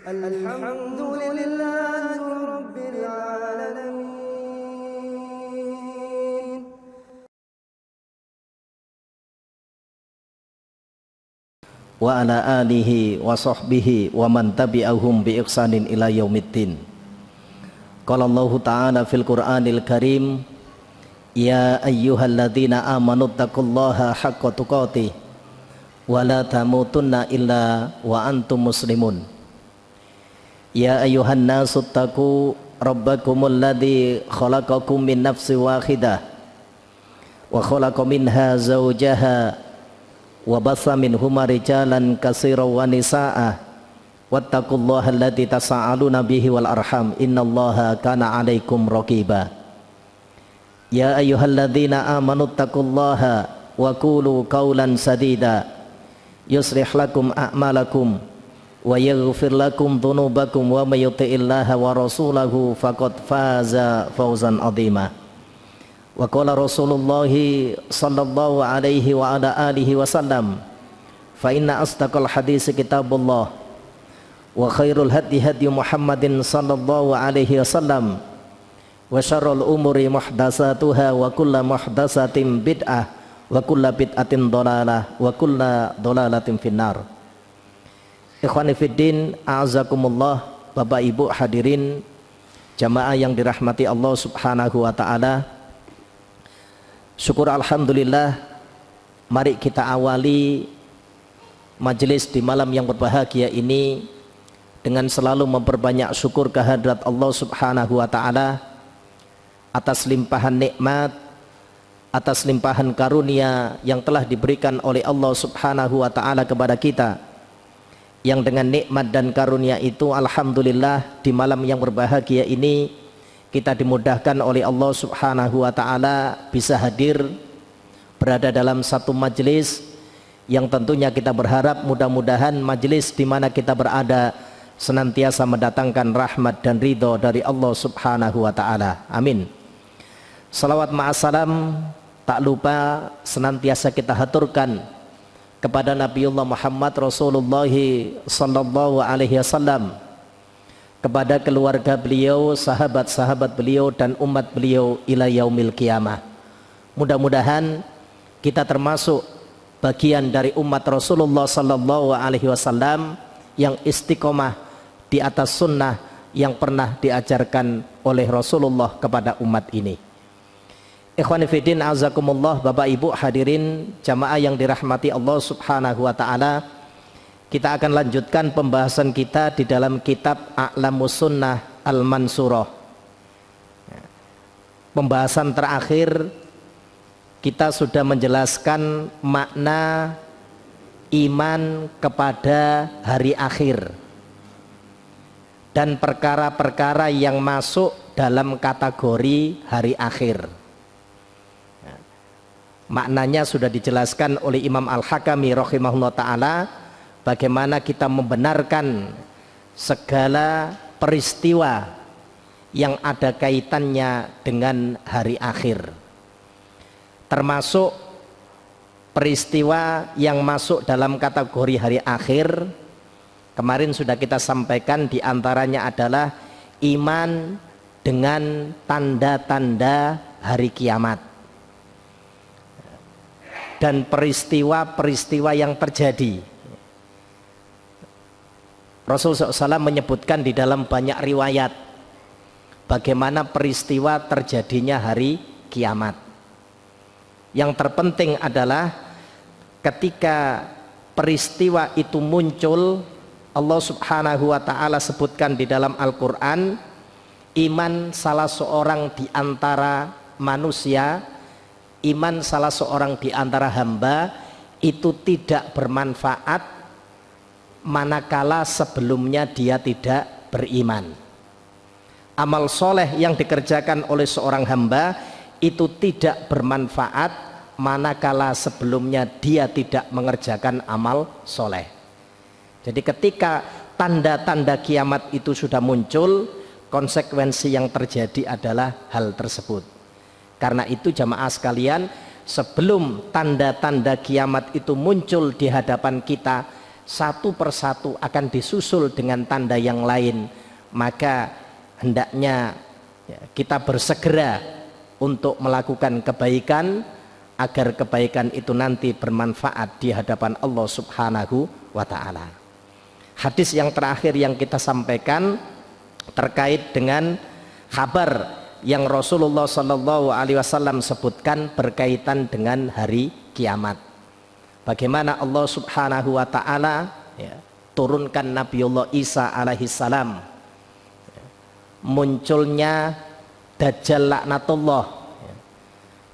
الحمد لله رب العالمين. Wa ala alihi wa sahbihi wa man tabi'ahum bi ihsanin ila yaumiddin. Qala Allahu ta'ala fil Qur'anil Karim, ya ayyuhalladzina amanu taqullaha haqqa tuqatih wa la tamutunna illa wa antum muslimun. Ya ayyuhan nasu taqu rabbakumul ladzi khalaqakum min nafsin wahidah wa khalaqa minha zawjaha wa bassa minhuma rijalan katsiran wa nisaa'a wattaqullaha alladzi tasaaluna bihi wal arham innallaha kana 'alaikum raqiba. Ya ayyuhalladzina amanu taqullaha wa qulu qawlan sadida yuslih lakum a'malakum wa yaghfir lakum dhunubakum wa may yuti'illaha wa rasulahu faqad faza fawzan 'azima. Wa qala Rasulullah sallallahu alaihi wa ala alihi wasallam, fa inna asdaqal hadits kitabullah wa khairul hadi hadi Muhammadin sallallahu alaihi wasallam wa syarrul umuri muhdatsatuha wa kullu muhdatsatin bid'ah wa kullu bid'atin dhalalah wa kullu dhalalatin finnar. Ikhwani fiddin, a'azakumullah, Bapak Ibu hadirin jamaah yang dirahmati Allah Subhanahu wa taala. Syukur alhamdulillah, mari kita awali majelis di malam yang berbahagia ini dengan selalu memperbanyak syukur kehadrat Allah Subhanahu wa taala atas limpahan nikmat, atas limpahan karunia yang telah diberikan oleh Allah Subhanahu wa taala kepada kita, yang dengan nikmat dan karunia itu alhamdulillah di malam yang berbahagia ini kita dimudahkan oleh Allah Subhanahu wa taala bisa hadir berada dalam satu majelis yang tentunya kita berharap mudah-mudahan majelis di mana kita berada senantiasa mendatangkan rahmat dan ridho dari Allah Subhanahu wa taala. Amin. Salawat ma'assalam tak lupa senantiasa kita haturkan kepada Nabiullah Muhammad Rasulullah sallallahu alaihi wasallam, kepada keluarga beliau, sahabat-sahabat beliau dan umat beliau ila yaumil qiyamah. Mudah-mudahan kita termasuk bagian dari umat Rasulullah sallallahu alaihi wasallam yang istiqomah di atas sunnah yang pernah diajarkan oleh Rasulullah kepada umat ini. Ikhwani fiddin, azakumullah, Bapak Ibu hadirin jamaah yang dirahmati Allah Subhanahu wa taala. Kita akan lanjutkan pembahasan kita di dalam kitab A'lamus Sunnah Al-Mansurah. Pembahasan terakhir kita sudah menjelaskan makna iman kepada hari akhir dan perkara-perkara yang masuk dalam kategori hari akhir. Maknanya sudah dijelaskan oleh Imam Al-Hakami rahimahullah ta'ala, bagaimana kita membenarkan segala peristiwa yang ada kaitannya dengan hari akhir, termasuk peristiwa yang masuk dalam kategori hari akhir. Kemarin sudah kita sampaikan, diantaranya adalah iman dengan tanda-tanda hari kiamat dan peristiwa-peristiwa yang terjadi. Rasulullah SAW menyebutkan di dalam banyak riwayat bagaimana peristiwa terjadinya hari kiamat. Yang terpenting adalah ketika peristiwa itu muncul, Allah Subhanahu wa ta'ala sebutkan di dalam Al-Quran, iman salah seorang di antara manusia, iman salah seorang di antara hamba itu tidak bermanfaat manakala sebelumnya dia tidak beriman. Amal soleh yang dikerjakan oleh seorang hamba itu tidak bermanfaat manakala sebelumnya dia tidak mengerjakan amal soleh. Jadi ketika tanda-tanda kiamat itu sudah muncul, konsekuensi yang terjadi adalah hal tersebut. Karena itu jamaah sekalian, sebelum tanda-tanda kiamat itu muncul di hadapan kita, satu persatu akan disusul dengan tanda yang lain, maka hendaknya kita bersegera untuk melakukan kebaikan agar kebaikan itu nanti bermanfaat di hadapan Allah Subhanahu wa ta'ala. Hadis yang terakhir yang kita sampaikan terkait dengan kabar yang Rasulullah Shallallahu Alaihi Wasallam sebutkan berkaitan dengan hari kiamat. Bagaimana Allah Subhanahu wa ta'ala turunkan Nabiullah Isa alaihi salam, munculnya Dajjal laknatullah,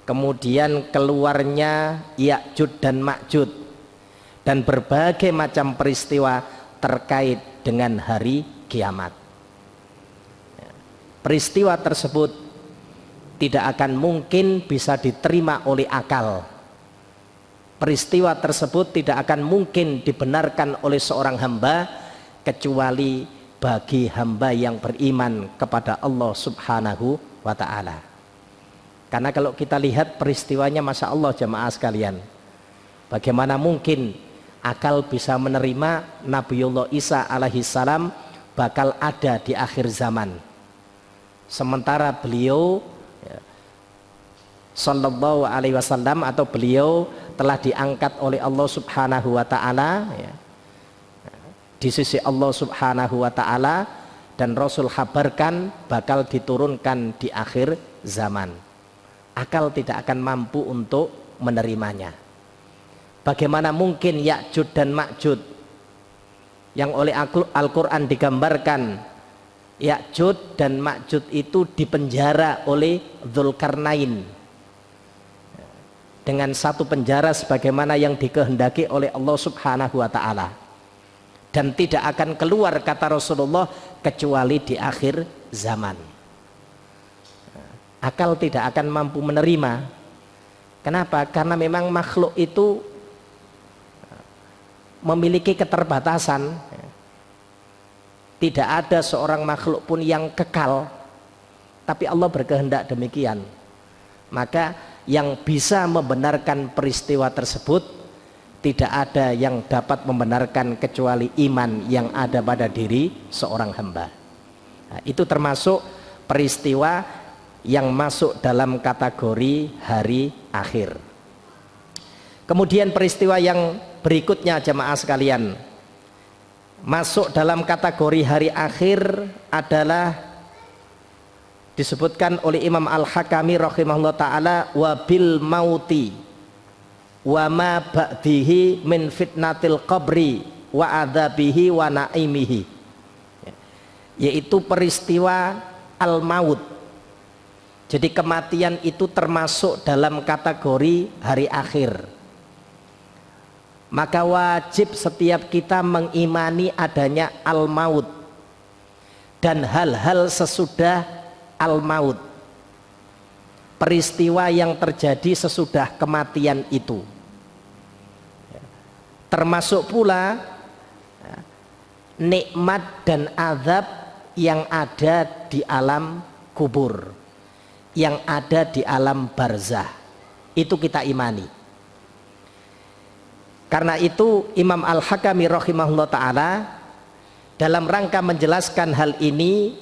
kemudian keluarnya Ya'jud dan Ma'jud, dan berbagai macam peristiwa terkait dengan hari kiamat. Peristiwa tersebut tidak akan mungkin bisa diterima oleh akal. Peristiwa tersebut tidak akan mungkin dibenarkan oleh seorang hamba kecuali bagi hamba yang beriman kepada Allah Subhanahu wa ta'ala. Karena kalau kita lihat peristiwanya, Masya Allah jamaah sekalian, bagaimana mungkin akal bisa menerima Nabiullah Isa alaihi salam bakal ada di akhir zaman, sementara beliau Sallallahu alaihi wasallam atau beliau telah diangkat oleh Allah Subhanahu wa ta'ala di sisi Allah Subhanahu wa ta'ala, dan Rasul kabarkan bakal diturunkan di akhir zaman. Akal tidak akan mampu untuk menerimanya. Bagaimana mungkin Ya'jud dan Ma'jud yang oleh Al-Quran digambarkan Ya'jud dan Ma'jud itu dipenjara oleh Dzulkarnain dengan satu penjara sebagaimana yang dikehendaki oleh Allah Subhanahu wa ta'ala, dan tidak akan keluar, kata Rasulullah, kecuali di akhir zaman. Akal tidak akan mampu menerima. Kenapa? Karena memang makhluk itu memiliki keterbatasan. Tidak ada seorang makhluk pun yang kekal, tapi Allah berkehendak demikian. Maka yang bisa membenarkan peristiwa tersebut tidak ada yang dapat membenarkan kecuali iman yang ada pada diri seorang hamba. Nah, itu termasuk peristiwa yang masuk dalam kategori hari akhir. Kemudian peristiwa yang berikutnya jemaah sekalian, masuk dalam kategori hari akhir adalah disebutkan oleh Imam Al-Hakami rahimahullah ta'ala, wabil mauti wa ma ba'dihi min fitnatil qabri wa adzabihi wa naimihi, yaitu peristiwa al-maut. Jadi kematian itu termasuk dalam kategori hari akhir. Maka wajib setiap kita mengimani adanya al-maut dan hal-hal sesudah al-maut, peristiwa yang terjadi sesudah kematian itu, termasuk pula nikmat dan azab yang ada di alam kubur, yang ada di alam barzah, itu kita imani. Karena itu Imam Al-Hakami rahimahullah ta'ala dalam rangka menjelaskan hal ini,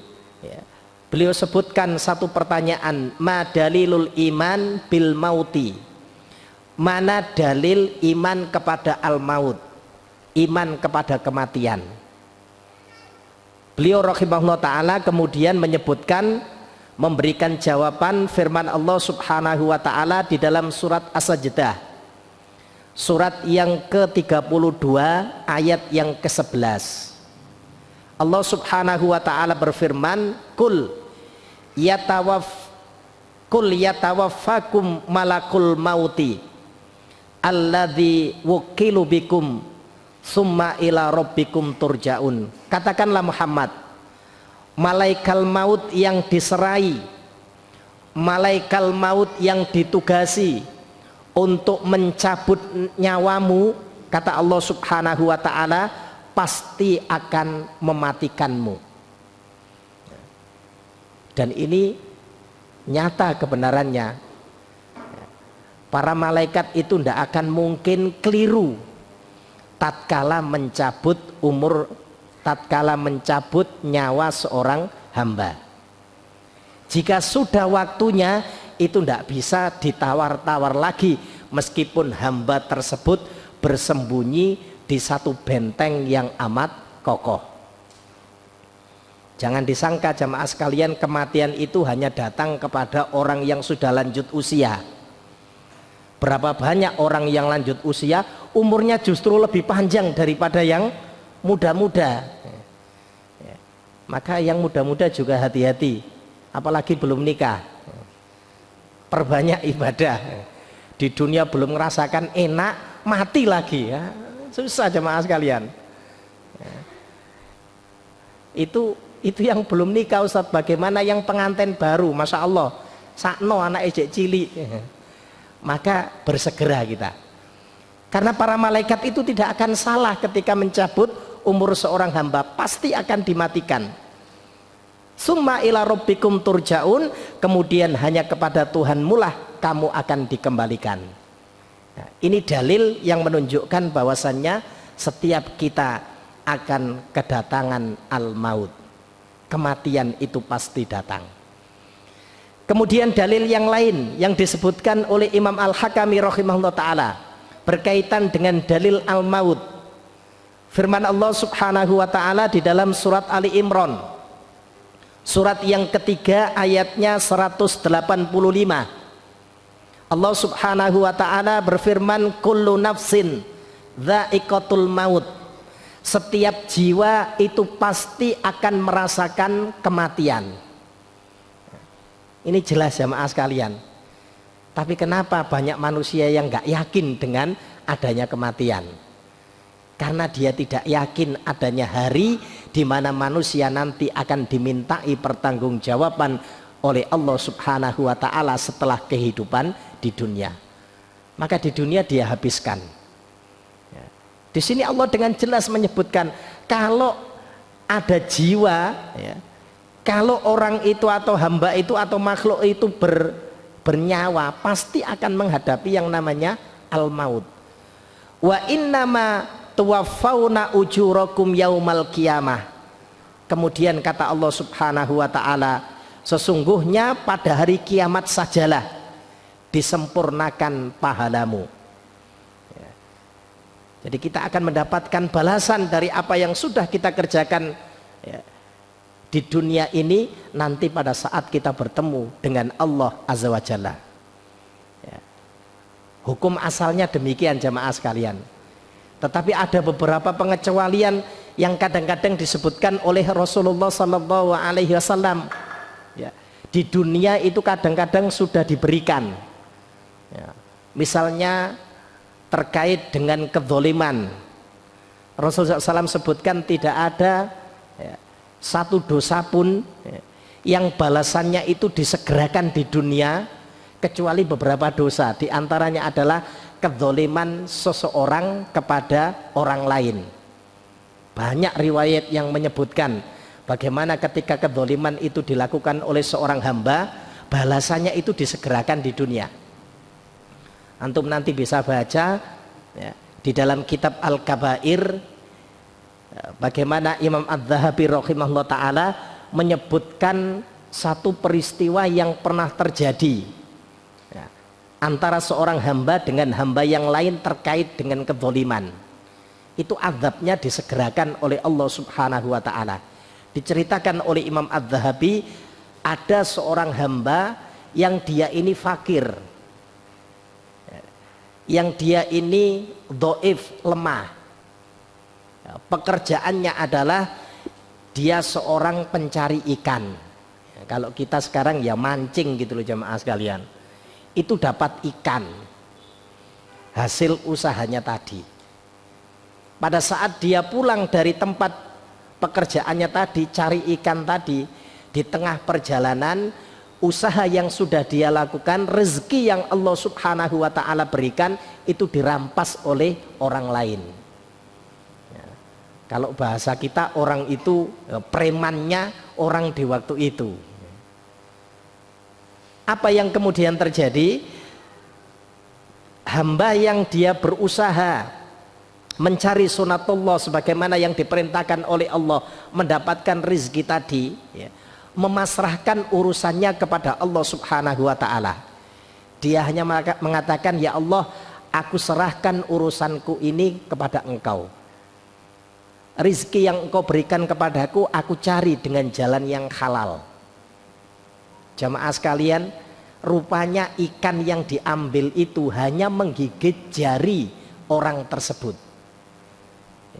beliau sebutkan satu pertanyaan, ma dalilul iman bil mauti, mana dalil iman kepada al-maut, iman kepada kematian. Beliau rahimahullah ta'ala kemudian menyebutkan, memberikan jawaban firman Allah Subhanahu wa ta'ala di dalam surat As-Sajdah, surat yang ke-32 ayat yang ke-11. Allah Subhanahu wa ta'ala berfirman, kul yatawaffakum malakul mauti alladzi wukilu bikum summa ila rabbikum turja'un. Katakanlah Muhammad, malaikat maut yang diserai, malaikat maut yang ditugasi untuk mencabut nyawamu, kata Allah Subhanahu wa ta'ala, pasti akan mematikanmu. Dan ini nyata kebenarannya. Para malaikat itu tidak akan mungkin keliru tatkala mencabut nyawa seorang hamba. Jika sudah waktunya, itu tidak bisa ditawar-tawar lagi, meskipun hamba tersebut bersembunyi di satu benteng yang amat kokoh. Jangan disangka jamaah sekalian, kematian itu hanya datang kepada orang yang sudah lanjut usia. Berapa banyak orang yang lanjut usia umurnya justru lebih panjang daripada yang muda-muda. Maka yang muda-muda juga hati-hati, apalagi belum nikah. Perbanyak ibadah. Di dunia belum merasakan enak, mati lagi ya. Susah jemaah sekalian. Itu yang belum nikah Ustadz. Bagaimana yang pengantin baru, Masya Allah, sakno anak ejek cilik. Maka bersegera kita, karena para malaikat itu tidak akan salah ketika mencabut umur seorang hamba, pasti akan dimatikan. Summa ila rabbikum turja'un, kemudian hanya kepada Tuhanmu lah kamu akan dikembalikan. Nah, ini dalil yang menunjukkan bahwasannya setiap kita akan kedatangan al-maut, kematian itu pasti datang. Kemudian dalil yang lain yang disebutkan oleh Imam Al-Hakami rahimahullah ta'ala berkaitan dengan dalil al-maut, firman Allah subhanahu wa ta'ala di dalam surat Ali Imran, surat yang ketiga ayatnya 185. Allah subhanahu wa ta'ala berfirman, kullu nafsin dha'iqatul maut, setiap jiwa itu pasti akan merasakan kematian. Ini jelas jamaah sekalian. Tapi kenapa banyak manusia yang nggak yakin dengan adanya kematian? Karena dia tidak yakin adanya hari di mana manusia nanti akan dimintai pertanggungjawaban oleh Allah subhanahu wa ta'ala setelah kehidupan di dunia. Maka di dunia dia habiskan. Di sini Allah dengan jelas menyebutkan, kalau ada jiwa, ya, kalau orang itu atau hamba itu atau makhluk itu bernyawa, pasti akan menghadapi yang namanya al-maut. Wa innama tuwaffawna ujurakum yaumal qiyamah. Kemudian kata Allah subhanahu wa ta'ala, sesungguhnya pada hari kiamat sajalah disempurnakan pahalamu. Jadi kita akan mendapatkan balasan dari apa yang sudah kita kerjakan, ya, di dunia ini nanti pada saat kita bertemu dengan Allah Azza wa Jalla. Ya. Hukum asalnya demikian jamaah sekalian. Tetapi ada beberapa pengecualian yang kadang-kadang disebutkan oleh Rasulullah Sallallahu Alaihi Wasallam. Ya. Di dunia itu kadang-kadang sudah diberikan. Ya. Misalnya terkait dengan kezaliman, Rasulullah SAW sebutkan tidak ada, ya, satu dosa pun, ya, yang balasannya itu disegerakan di dunia kecuali beberapa dosa. Di antaranya adalah kezaliman seseorang kepada orang lain. Banyak riwayat yang menyebutkan bagaimana ketika kezaliman itu dilakukan oleh seorang hamba, balasannya itu disegerakan di dunia. Antum nanti bisa baca, ya, di dalam kitab Al-Kabair, bagaimana Imam Adz-Dzahabi rahimahullah ta'ala menyebutkan satu peristiwa yang pernah terjadi, ya, antara seorang hamba dengan hamba yang lain terkait dengan kezaliman. Itu azabnya disegerakan oleh Allah subhanahu wa ta'ala. Diceritakan oleh Imam Adz-Dzahabi, ada seorang hamba yang dia ini fakir, yang dia ini dhaif, lemah. Pekerjaannya adalah dia seorang pencari ikan. Kalau kita sekarang ya mancing gitu loh jamaah sekalian. Itu dapat ikan, hasil usahanya tadi. Pada saat dia pulang dari tempat pekerjaannya tadi, cari ikan tadi, di tengah perjalanan, usaha yang sudah dia lakukan, rezeki yang Allah subhanahu wa ta'ala berikan, itu dirampas oleh orang lain. Ya. Kalau bahasa kita, orang itu premannya orang di waktu itu. Apa yang kemudian terjadi? Hamba yang dia berusaha mencari sunatullah sebagaimana yang diperintahkan oleh Allah, mendapatkan rizki tadi, ya, memasrahkan urusannya kepada Allah Subhanahu wa Ta'ala. Dia hanya mengatakan, ya Allah, aku serahkan urusanku ini kepada Engkau. Rizki yang Engkau berikan kepadaku, aku cari dengan jalan yang halal. Jamaah sekalian, rupanya ikan yang diambil itu hanya menggigit jari orang tersebut.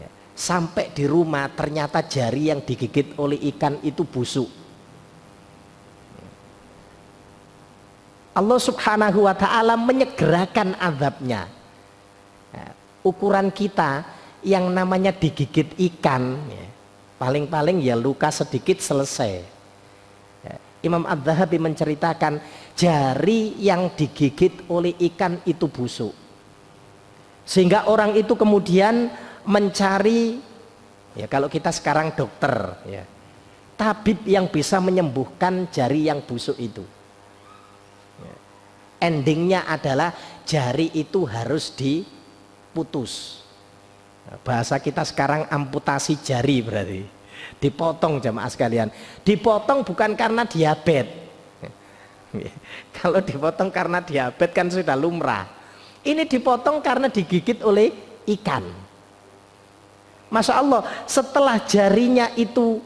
Ya, sampai di rumah ternyata jari yang digigit oleh ikan itu busuk. Allah Subhanahu wa Ta'ala menyegerakan azabnya. Ya, ukuran kita yang namanya digigit ikan, ya, paling-paling ya luka sedikit selesai. Ya, Imam Az-Zahabi menceritakan jari yang digigit oleh ikan itu busuk, sehingga orang itu kemudian mencari, ya kalau kita sekarang dokter, ya, tabib yang bisa menyembuhkan jari yang busuk itu. Ya, endingnya adalah jari itu harus diputus. Bahasa kita sekarang amputasi jari, berarti dipotong. Jamaah sekalian, dipotong bukan karena diabetes. Kalau dipotong karena diabetes kan sudah lumrah. Ini dipotong karena digigit oleh ikan. Masya Allah, setelah jarinya itu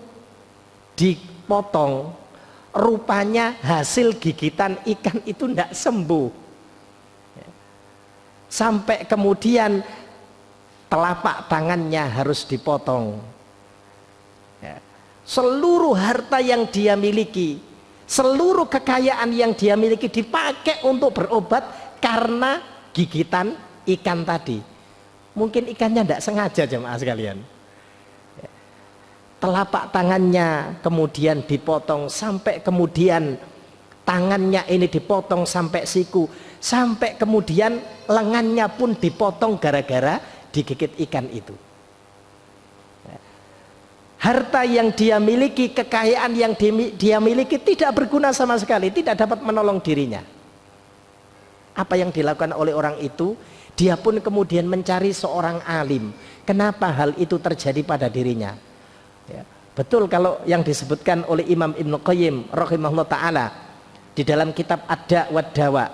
dipotong, rupanya hasil gigitan ikan itu tidak sembuh. Sampai kemudian telapak tangannya harus dipotong. Ya. Seluruh harta yang dia miliki, seluruh kekayaan yang dia miliki dipakai untuk berobat karena gigitan ikan tadi. Mungkin ikannya tidak sengaja, jemaah sekalian. Ya. Telapak tangannya kemudian dipotong, sampai kemudian tangannya ini dipotong sampai siku, sampai kemudian lengannya pun dipotong gara-gara digigit ikan itu. Harta yang dia miliki, kekayaan yang dia miliki tidak berguna sama sekali, tidak dapat menolong dirinya. Apa yang dilakukan oleh orang itu? Dia pun kemudian mencari seorang alim. Kenapa hal itu terjadi pada dirinya? Ya, betul kalau yang disebutkan oleh Imam Ibnu Qayyim rahimahullah ta'ala di dalam kitab Ad-Da' wad-Dawa,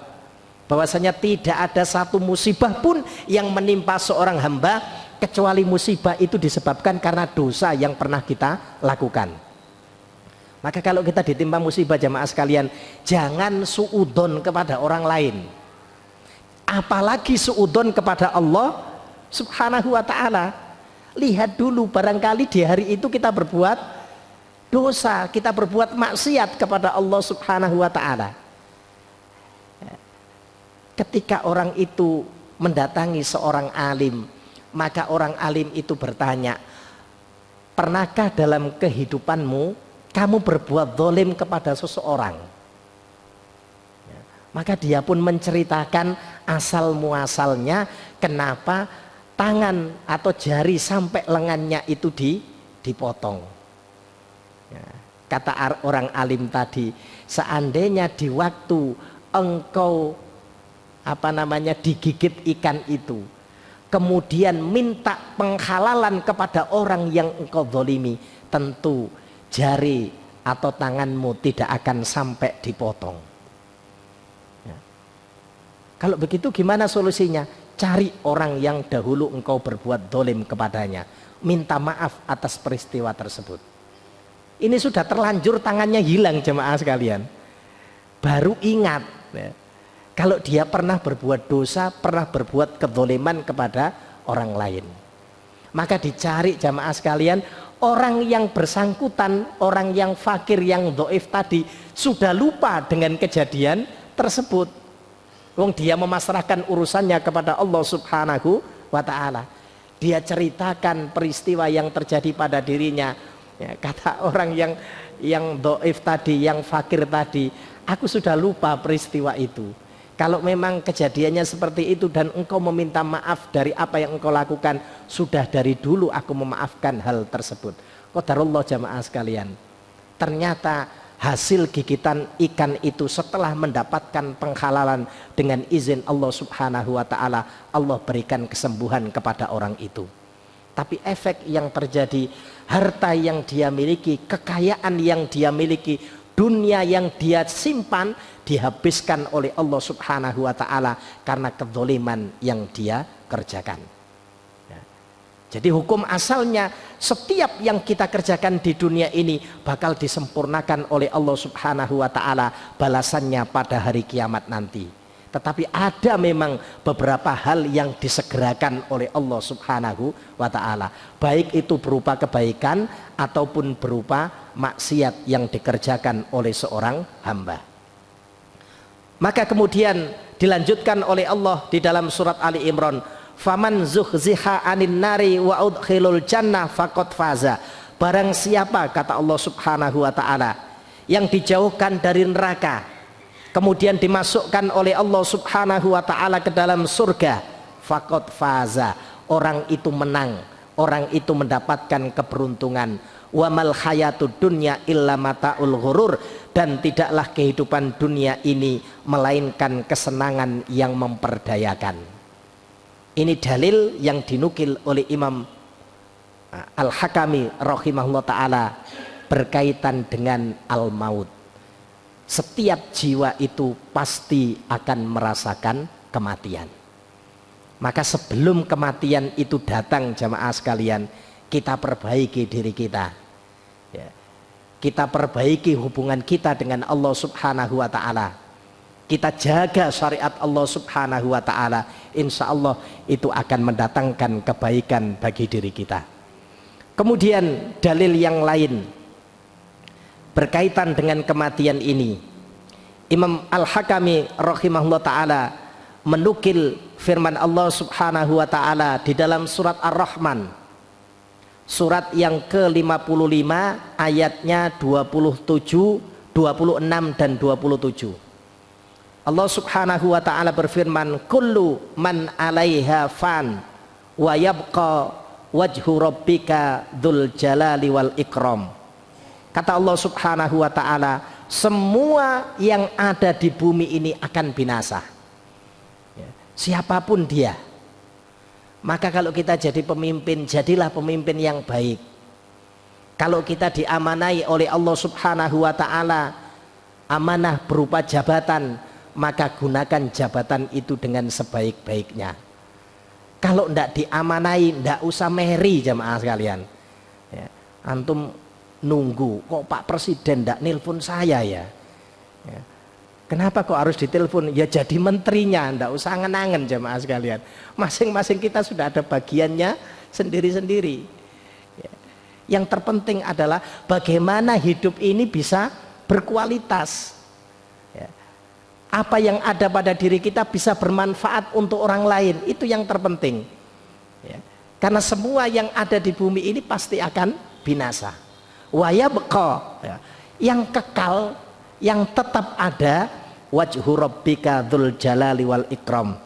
bahwasanya tidak ada satu musibah pun yang menimpa seorang hamba kecuali musibah itu disebabkan karena dosa yang pernah kita lakukan. Maka kalau kita ditimpa musibah, jamaah sekalian, jangan suudon kepada orang lain, apalagi suudon kepada Allah Subhanahu wa Ta'ala. Lihat dulu, barangkali di hari itu kita berbuat dosa, kita berbuat maksiat kepada Allah Subhanahu wa Ta'ala. Ketika orang itu mendatangi seorang alim, maka orang alim itu bertanya, pernahkah dalam kehidupanmu kamu berbuat zalim kepada seseorang? Ya, maka dia pun menceritakan asal muasalnya kenapa tangan atau jari sampai lengannya itu dipotong. Ya, kata orang alim tadi, seandainya di waktu engkau digigit ikan itu, kemudian minta penghalalan kepada orang yang engkau zalimi, tentu jari atau tanganmu tidak akan sampai dipotong. Ya. Kalau begitu gimana solusinya? Cari orang yang dahulu engkau berbuat zalim kepadanya, minta maaf atas peristiwa tersebut. Ini sudah terlanjur tangannya hilang, jemaah sekalian, baru ingat, ya, kalau dia pernah berbuat dosa, pernah berbuat kezaliman kepada orang lain. Maka dicari, jamaah sekalian, orang yang bersangkutan, orang yang fakir, yang dhaif tadi sudah lupa dengan kejadian tersebut. Wong dia memasrahkan urusannya kepada Allah Subhanahu wa Ta'ala. Dia ceritakan peristiwa yang terjadi pada dirinya. Ya, kata orang yang dhaif tadi, yang fakir tadi, aku sudah lupa peristiwa itu. Kalau memang kejadiannya seperti itu dan engkau meminta maaf dari apa yang engkau lakukan, sudah dari dulu aku memaafkan hal tersebut. Qadarullah, jamaah sekalian, ternyata hasil gigitan ikan itu setelah mendapatkan penghalalan dengan izin Allah Subhanahu wa taala, Allah berikan kesembuhan kepada orang itu. Tapi efek yang terjadi, harta yang dia miliki, kekayaan yang dia miliki, dunia yang dia simpan dihabiskan oleh Allah Subhanahu wa taala karena kezaliman yang dia kerjakan. Jadi hukum asalnya setiap yang kita kerjakan di dunia ini bakal disempurnakan oleh Allah Subhanahu wa taala balasannya pada hari kiamat nanti. Tetapi ada memang beberapa hal yang disegerakan oleh Allah Subhanahu wa taala, baik itu berupa kebaikan ataupun berupa maksiat yang dikerjakan oleh seorang hamba. Maka kemudian dilanjutkan oleh Allah di dalam surat Ali Imran, faman zuhziha anin nari wa udkhilul jannah faqad faza. Barang siapa, kata Allah Subhanahu wa taala, yang dijauhkan dari neraka kemudian dimasukkan oleh Allah Subhanahu wa taala ke dalam surga, faqad faza, orang itu menang, orang itu mendapatkan keberuntungan. Wa mal hayatud dunya illa mataul ghurur, dan tidaklah kehidupan dunia ini melainkan kesenangan yang memperdayakan. Ini dalil yang dinukil oleh Imam Al-Hakami rahimahullah ta'ala berkaitan dengan al-maut. Setiap jiwa itu pasti akan merasakan kematian. Maka sebelum kematian itu datang, jamaah sekalian, kita perbaiki diri kita. Kita perbaiki hubungan kita dengan Allah Subhanahu wa ta'ala. Kita jaga syariat Allah Subhanahu wa ta'ala, insya Allah itu akan mendatangkan kebaikan bagi diri kita. Kemudian dalil yang lain berkaitan dengan kematian ini, Imam Al-Hakami rahimahullah ta'ala menukil firman Allah Subhanahu wa ta'ala di dalam surat Ar-Rahman, surat yang ke-55 ayatnya 27, 26 dan 27. Allah Subhanahu wa ta'ala berfirman, kullu man 'alaiha fan wa yabqa wajhu rabbika dzul jalali wal ikram. Kata Allah Subhanahu wa ta'ala, semua yang ada di bumi ini akan binasa, siapapun dia. Maka kalau kita jadi pemimpin, jadilah pemimpin yang baik. Kalau kita diamanai oleh Allah Subhanahu wa ta'ala amanah berupa jabatan, maka gunakan jabatan itu dengan sebaik-baiknya. Kalau tidak diamanai, tidak usah meri, jamaah sekalian. Antum nunggu, kok Pak Presiden tidak nelpon saya ya? Kenapa kok harus ditelepon? Ya jadi menterinya, tidak usah angen-angen, jamaah sekalian. Masing-masing kita sudah ada bagiannya sendiri-sendiri. Yang terpenting adalah bagaimana hidup ini bisa berkualitas. Apa yang ada pada diri kita bisa bermanfaat untuk orang lain, itu yang terpenting. Karena semua yang ada di bumi ini pasti akan binasa. Wa yabqa, yang kekal, yang tetap ada, wajhu rabbika dzul jalali wal ikram,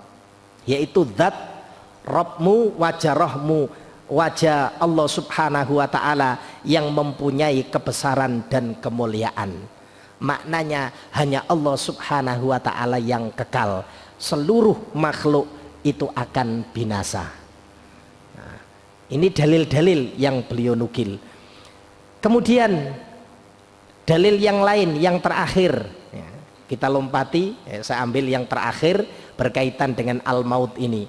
yaitu zat Rabbmu, wajah rohmu, wajah Allah Subhanahu wa ta'ala yang mempunyai kebesaran dan kemuliaan. Maknanya hanya Allah Subhanahu wa ta'ala yang kekal, seluruh makhluk itu akan binasa. Nah, ini dalil-dalil yang beliau nukil. Kemudian dalil yang lain, yang terakhir, kita lompati, saya ambil yang terakhir berkaitan dengan al-maut ini.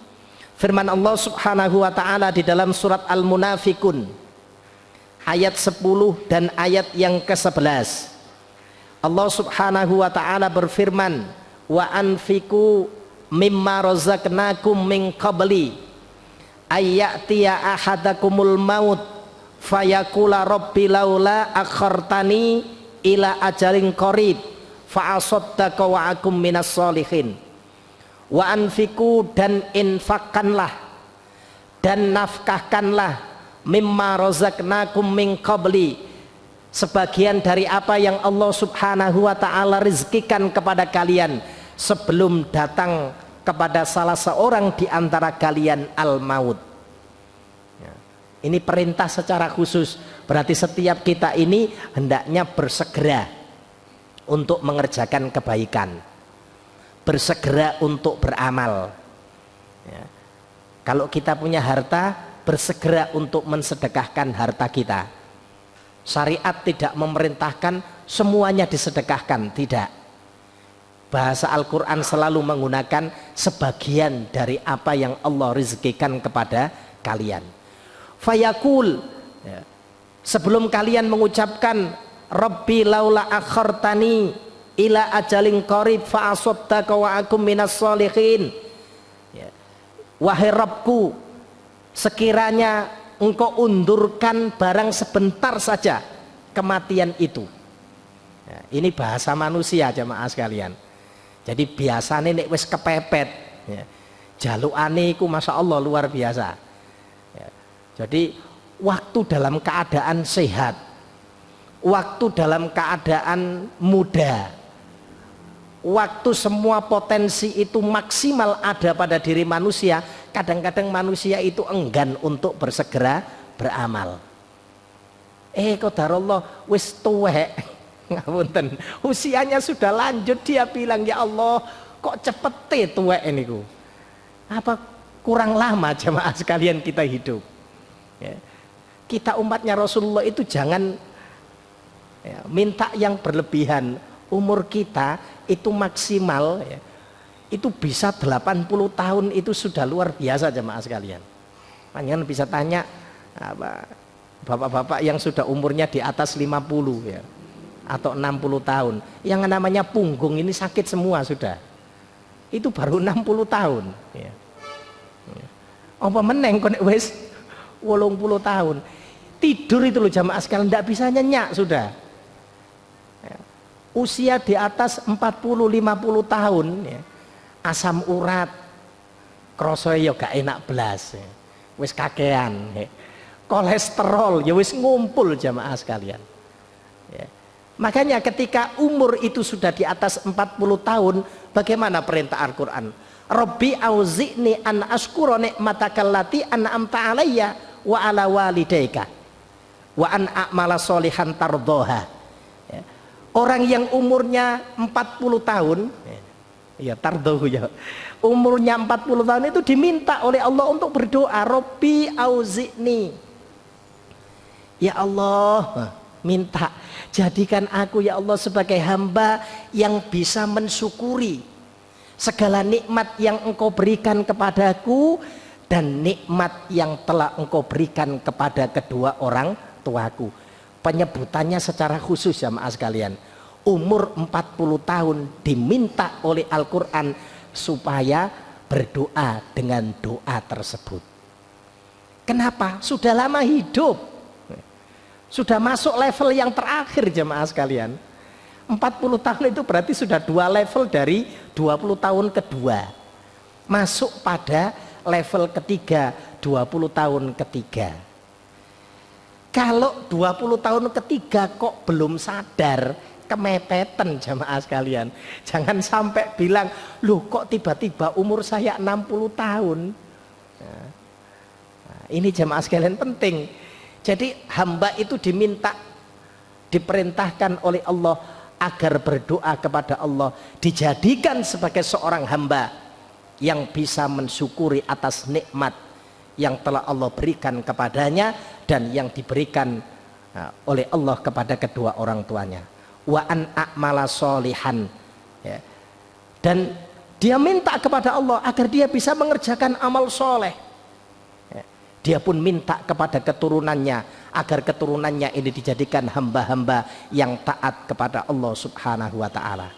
Firman Allah Subhanahu wa ta'ala di dalam surat Al-Munafikun ayat 10 dan ayat yang ke-11. Allah Subhanahu wa ta'ala berfirman, wa anfiku mimma razaqnakum min qabli ayyatiya ahadakumul maut fayaqula rabbi laula akhartani ila ajalin qarib fa asaddaqa wa akum minas sholihin. Wa anfiku, dan infakkanlah dan nafkahkanlah, mimma razaqnakum min qabli, sebagian dari apa yang Allah Subhanahu wa ta'ala rizkikan kepada kalian sebelum datang kepada salah seorang di antara kalian al-maut. Ini perintah secara khusus, berarti setiap kita ini hendaknya bersegera untuk mengerjakan kebaikan, bersegera untuk beramal. Ya. Kalau kita punya harta, bersegera untuk mensedekahkan harta kita. Syariat tidak memerintahkan semuanya disedekahkan, tidak. Bahasa Al-Quran selalu menggunakan sebagian dari apa yang Allah rezekikan kepada kalian. Fayaqul, ya, sebelum kalian mengucapkan Rabbi laula akhartani ila ajalin qarib fa asaddaqa wa akum minas sholihin, ya, wahai Rabbku, sekiranya engkau undurkan barang sebentar saja kematian itu. Ya, ini bahasa manusia jamaah sekalian. Jadi biasanya nek wis kepepet, ya, jalukane iku masya Allah luar biasa. Ya, jadi waktu dalam keadaan sehat, waktu dalam keadaan muda, waktu semua potensi itu maksimal ada pada diri manusia, kadang-kadang manusia itu enggan untuk bersegera beramal. Qadarullah wis tuwek, ngapunten, usianya sudah lanjut, dia bilang, ya Allah kok cepet tuwek niku. Apa kurang lama jemaah sekalian kita hidup? Ya. Kita umatnya Rasulullah itu jangan, ya, minta yang berlebihan. Umur kita itu maksimal, ya, itu bisa 80 tahun, itu sudah luar biasa jemaah sekalian. Panjenengan bisa tanya bapak-bapak yang sudah umurnya di atas 50, ya, atau 60 tahun, yang namanya punggung ini sakit semua sudah, itu baru 60 tahun, ya. Apa meneng konek wis 80 tahun tidur itu loh jamaah sekalian, tidak bisa nyenyak sudah, ya. Usia di atas 40-50 tahun, ya, asam urat kroso ya gak enak belas, ya. Wis kakean, ya. Kolesterol ya wis ngumpul jamaah sekalian, ya. Makanya ketika umur itu sudah di atas 40 tahun, bagaimana perintah Al-Quran? Rabbi auzi'ni an ashkura ni'matakal lati an'amta alayya wa ala walidayka wa an a'mala sholihan tardhaha. Ya. Orang yang umurnya 40 tahun, ya tardhahu ya, umurnya 40 tahun itu diminta oleh Allah untuk berdoa, Rabbi auzi'ni, ya Allah, minta jadikan aku ya Allah sebagai hamba yang bisa mensyukuri segala nikmat yang engkau berikan kepadaku dan nikmat yang telah engkau berikan kepada kedua orang tuaku. Penyebutannya secara khusus jamaah sekalian, umur 40 tahun diminta oleh Al-Quran supaya berdoa dengan doa tersebut. Kenapa? Sudah lama hidup, sudah masuk level yang terakhir jemaah sekalian. 40 tahun itu berarti sudah 2 level dari 20 tahun kedua, masuk pada level ketiga, 20 tahun ketiga. Kalau 20 tahun ketiga kok belum sadar, kemepetan jemaah sekalian. Jangan sampai bilang, loh kok tiba-tiba umur saya 60 tahun. Nah, ini jemaah sekalian penting. Jadi hamba itu diperintahkan oleh Allah agar berdoa kepada Allah, dijadikan sebagai seorang hamba yang bisa mensyukuri atas nikmat yang telah Allah berikan kepadanya dan yang diberikan oleh Allah kepada kedua orang tuanya. Wa an a'mala sholihan, ya. Dan dia minta kepada Allah agar dia bisa mengerjakan amal soleh. Dia pun minta kepada keturunannya agar keturunannya ini dijadikan hamba-hamba yang taat kepada Allah Subhanahu wa ta'ala.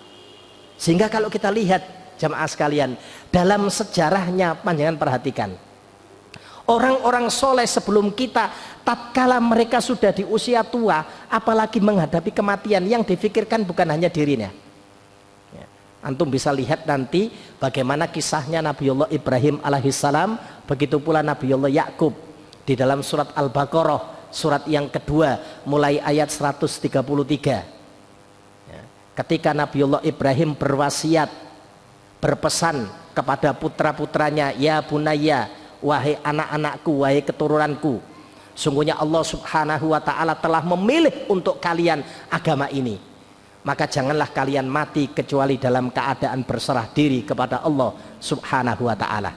Sehingga kalau kita lihat jamaah sekalian, dalam sejarahnya panjenengan perhatikan, orang-orang soleh sebelum kita, tatkala mereka sudah di usia tua, apalagi menghadapi kematian, yang difikirkan bukan hanya dirinya. Antum bisa lihat nanti bagaimana kisahnya Nabiullah Ibrahim alaihissalam, begitu pula Nabiullah Yakub di dalam surat Al-Baqarah, surat yang kedua mulai ayat 133. Ketika Nabiullah Ibrahim berwasiat, berpesan kepada putra-putranya, ya bunayya, wahai anak-anakku, wahai keturunanku, sungguhnya Allah Subhanahu wa ta'ala telah memilih untuk kalian agama ini, maka janganlah kalian mati kecuali dalam keadaan berserah diri kepada Allah Subhanahu wa ta'ala.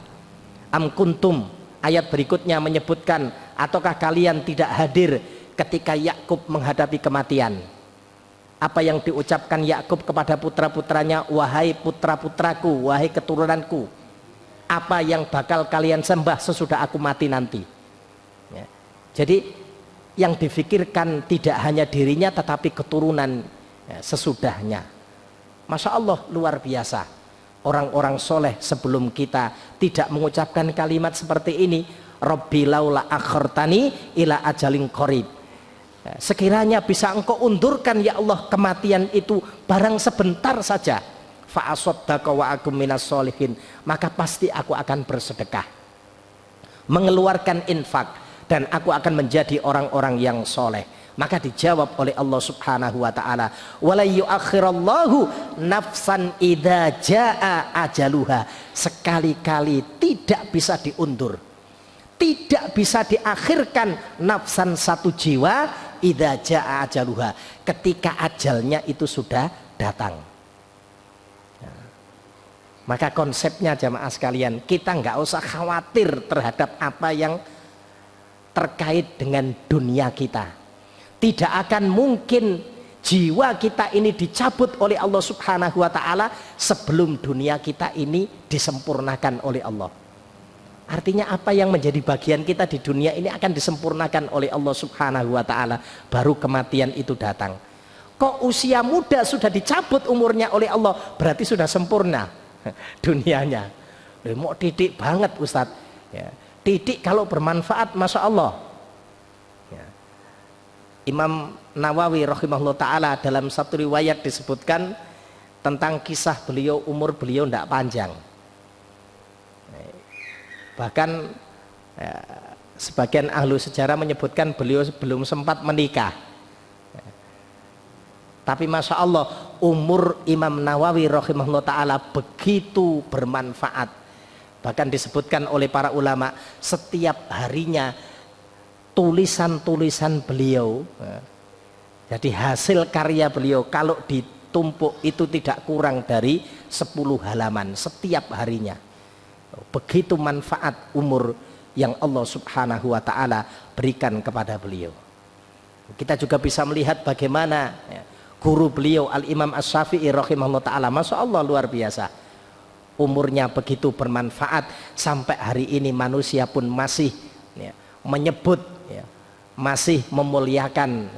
Am kuntum, ayat berikutnya menyebutkan, ataukah kalian tidak hadir ketika Yakub menghadapi kematian? Apa yang diucapkan Yakub kepada putra-putranya, wahai putra-putraku, wahai keturunanku, apa yang bakal kalian sembah sesudah aku mati nanti? Ya. Jadi yang difikirkan tidak hanya dirinya tetapi keturunan sesudahnya. Masya Allah, luar biasa. Orang-orang soleh sebelum kita tidak mengucapkan kalimat seperti ini, Rabbi laula akhartani ila ajalin qarib. Sekiranya bisa engkau undurkan ya Allah kematian itu barang sebentar saja, fa asaddaqa wa akum minas sholihin, maka pasti aku akan bersedekah, mengeluarkan infak, dan aku akan menjadi orang-orang yang soleh. Maka dijawab oleh Allah Subhanahu wa ta'ala, wala yuakhirallahu nafsan idza jaa ajaluha. Sekali-kali tidak bisa diundur, tidak bisa diakhirkan nafsan satu jiwa idza jaa ajaluha, ketika ajalnya itu sudah datang. Maka konsepnya jamaah sekalian, kita nggak usah khawatir terhadap apa yang terkait dengan dunia kita. Tidak akan mungkin jiwa kita ini dicabut oleh Allah Subhanahu wa ta'ala sebelum dunia kita ini disempurnakan oleh Allah. Artinya apa yang menjadi bagian kita di dunia ini akan disempurnakan oleh Allah Subhanahu wa ta'ala, baru kematian itu datang. Kok usia muda sudah dicabut umurnya oleh Allah, berarti sudah sempurna dunianya. Mau titik banget Ustadz ya. Titik kalau bermanfaat, Masya Allah ya. Imam Nawawi rahimahullah ta'ala dalam satu riwayat disebutkan tentang kisah beliau, umur beliau tidak panjang. Bahkan ya, sebagian ahlu sejarah menyebutkan beliau belum sempat menikah. Tapi Masya Allah, umur Imam Nawawi rahimahullah ta'ala begitu bermanfaat. Bahkan disebutkan oleh para ulama, setiap harinya tulisan-tulisan beliau, jadi hasil karya beliau kalau ditumpuk itu tidak kurang dari 10 halaman setiap harinya. Begitu manfaat umur yang Allah Subhanahu wa ta'ala berikan kepada beliau. Kita juga bisa melihat bagaimana guru beliau Al-Imam Asy-Syafi'i rahimahullah ta'ala, Masya Allah, luar biasa. Umurnya begitu bermanfaat sampai hari ini manusia pun masih menyebut, masih memuliakan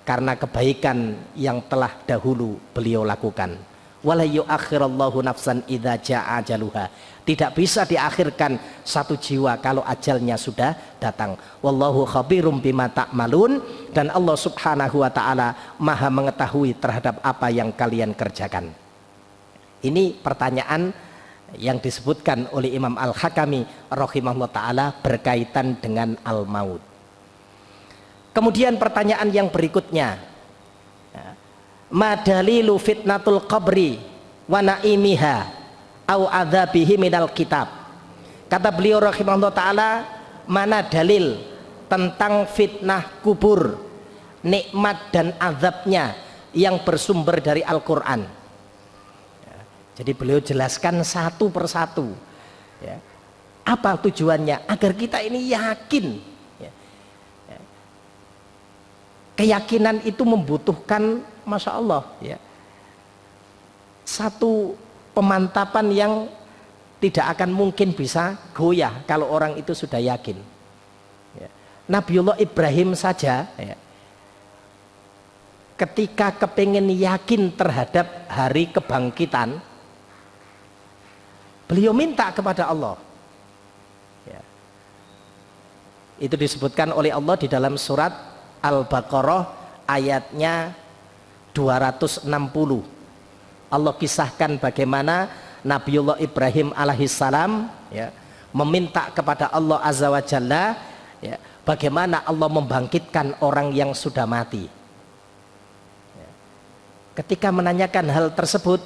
karena kebaikan yang telah dahulu beliau lakukan. Wala yuakhirallahu nafsan idza jaa ajaluha. Tidak bisa diakhirkan satu jiwa kalau ajalnya sudah datang. Wallahu khabirum bima ta'malun, dan Allah Subhanahu wa ta'ala Maha mengetahui terhadap apa yang kalian kerjakan. Ini pertanyaan yang disebutkan oleh Imam Al-Hakami rahimahullah ta'ala berkaitan dengan al-maut. Kemudian pertanyaan yang berikutnya, ma dalilu fitnatul qabri wa naimiha au adzabihi minal kitab. Kata beliau rahimahullah ta'ala, mana dalil tentang fitnah kubur, nikmat dan azabnya yang bersumber dari Al-Quran. Jadi beliau jelaskan satu persatu ya. Apa tujuannya? Agar kita ini yakin ya. Keyakinan itu membutuhkan, Masya Allah ya, satu pemantapan yang tidak akan mungkin bisa goyah kalau orang itu sudah yakin ya. Nabiullah Ibrahim saja ya, ketika kepingin yakin terhadap hari kebangkitan, beliau minta kepada Allah ya. Itu disebutkan oleh Allah di dalam surat Al-Baqarah ayatnya 260. Allah kisahkan bagaimana Nabiullah Ibrahim alaihissalam ya, meminta kepada Allah Azza wa Jalla ya, bagaimana Allah membangkitkan orang yang sudah mati ya. Ketika menanyakan hal tersebut,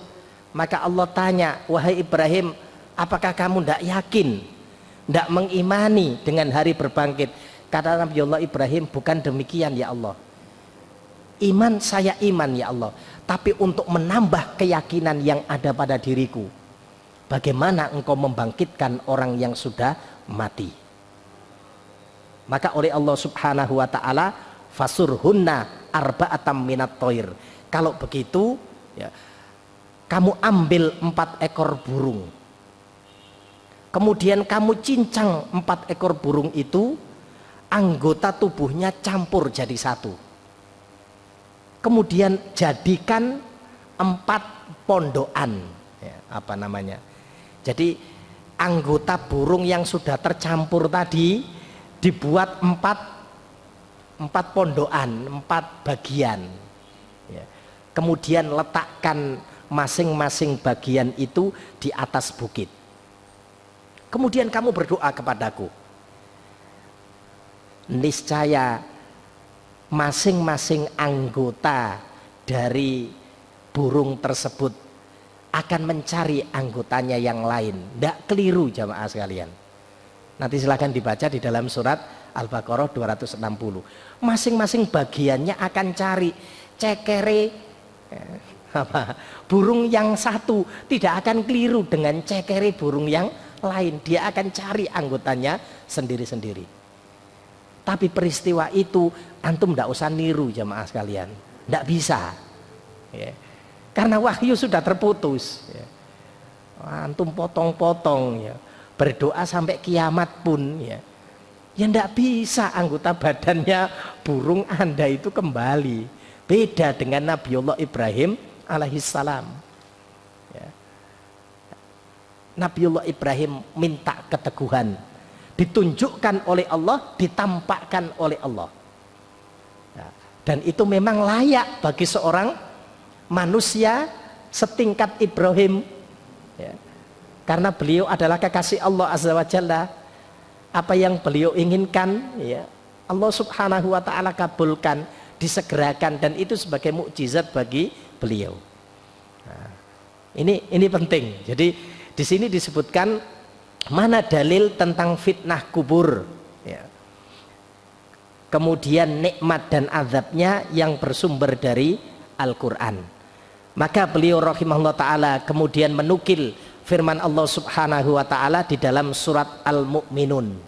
maka Allah tanya, wahai Ibrahim, apakah kamu tidak yakin, tidak mengimani dengan hari berbangkit? Kata Nabiullah Ibrahim, bukan demikian ya Allah. iman saya iman ya Allah, tapi untuk menambah keyakinan yang ada pada diriku, bagaimana engkau membangkitkan orang yang sudah mati? Maka oleh Allah subhanahu wa ta'ala, fasurhunna arba'atam minat toir. Kalau begitu ya, kamu ambil 4 ekor burung, kemudian kamu cincang 4 ekor burung itu, anggota tubuhnya campur jadi satu, kemudian jadikan 4 pondokan ya, apa namanya, jadi anggota burung yang sudah tercampur tadi dibuat 4 pondokan, 4 bagian ya. Kemudian letakkan masing-masing bagian itu di atas bukit, kemudian kamu berdoa kepadaku, niscaya masing-masing anggota dari burung tersebut akan mencari anggotanya yang lain. Tidak keliru jamaah sekalian. Nanti silahkan dibaca di dalam surat Al-Baqarah 260. Masing-masing bagiannya akan cari cekere burung yang satu, tidak akan keliru dengan cekere burung yang lain. Dia akan cari anggotanya sendiri-sendiri. Tapi peristiwa itu antum tidak usah niru jamaah sekalian, tidak bisa ya. Karena wahyu sudah terputus ya. Antum potong-potong ya, berdoa sampai kiamat pun ya tidak bisa anggota badannya burung Anda itu kembali. Beda dengan Nabiullah Ibrahim alaihissalam ya. Nabiullah Ibrahim minta keteguhan, ditunjukkan oleh Allah, ditampakkan oleh Allah ya. Dan itu memang layak bagi seorang manusia setingkat Ibrahim ya. Karena beliau adalah kekasih Allah azza wa jalla. Apa yang beliau inginkan ya, Allah subhanahu wa ta'ala kabulkan, disegerakan, dan itu sebagai mukjizat bagi beliau. Nah, ini penting. Jadi di sini disebutkan mana dalil tentang fitnah kubur ya. Kemudian nikmat dan azabnya yang bersumber dari Al-Quran. Maka beliau rahimahullah ta'ala kemudian menukil firman Allah subhanahu wa ta'ala di dalam surat Al-Mu'minun,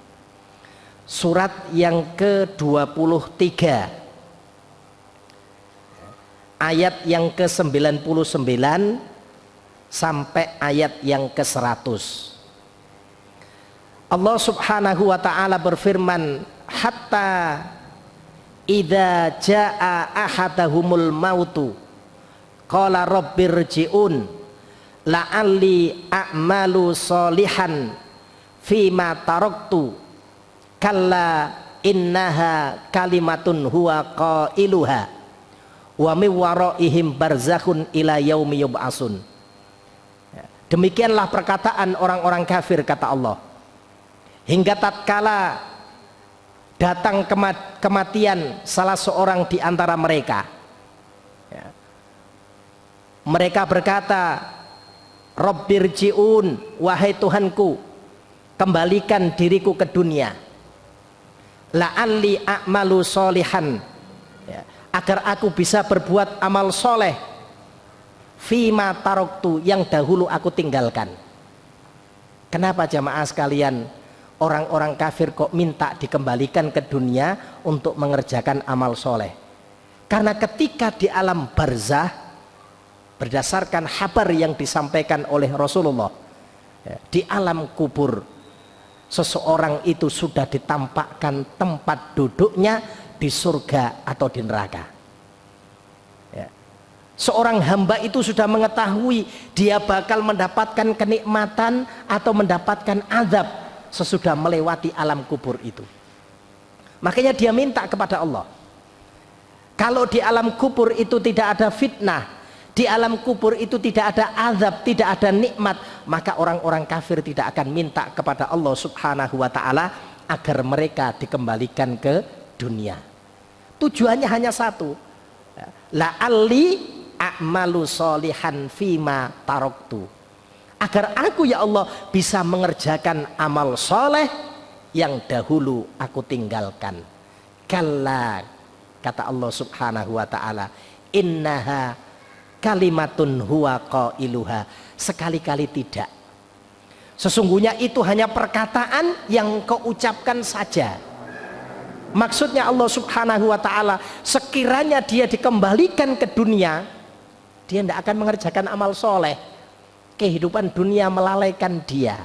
surat yang ke-23 ayat yang ke-99 sampai ayat yang ke-100. Allah subhanahu wa ta'ala berfirman, hatta idza jaa ahadahumul mautu qala rabbirji'un la'alli a'malu solihan fima taraktu kalla innaha kalimatun huwa qailuha wa min waraihim barzakhun ila yaumi yub'atsun. Demikianlah perkataan orang-orang kafir, kata Allah, hingga tatkala datang kematian salah seorang di antara mereka ya. Mereka berkata, Rabbirji'un, wahai Tuhanku, kembalikan diriku ke dunia, la'alli a'malu solihan ya, agar aku bisa berbuat amal soleh, fima taraktu, yang dahulu aku tinggalkan. Kenapa jamaah sekalian orang-orang kafir kok minta dikembalikan ke dunia untuk mengerjakan amal soleh? Karena ketika di alam barzah, berdasarkan kabar yang disampaikan oleh Rasulullah ya, di alam kubur seseorang itu sudah ditampakkan tempat duduknya di surga atau di neraka ya. Seorang hamba itu sudah mengetahui dia bakal mendapatkan kenikmatan atau mendapatkan azab sesudah melewati alam kubur itu. Makanya dia minta kepada Allah, kalau di alam kubur itu tidak ada fitnah, di alam kubur itu tidak ada azab, tidak ada nikmat, maka orang-orang kafir tidak akan minta kepada Allah subhanahu wa ta'ala agar mereka dikembalikan ke dunia. Tujuannya hanya satu, la'alli a'malu solihan fima taraktu, agar aku ya Allah bisa mengerjakan amal soleh yang dahulu aku tinggalkan. Kalla, kata Allah Subhanahu wa taala, innaha kalimatun huwa qailuha, sekali-kali tidak. Sesungguhnya itu hanya perkataan yang kau ucapkan saja. Maksudnya Allah Subhanahu wa taala, sekiranya dia dikembalikan ke dunia, dia tidak akan mengerjakan amal soleh. Kehidupan dunia melalaikan dia.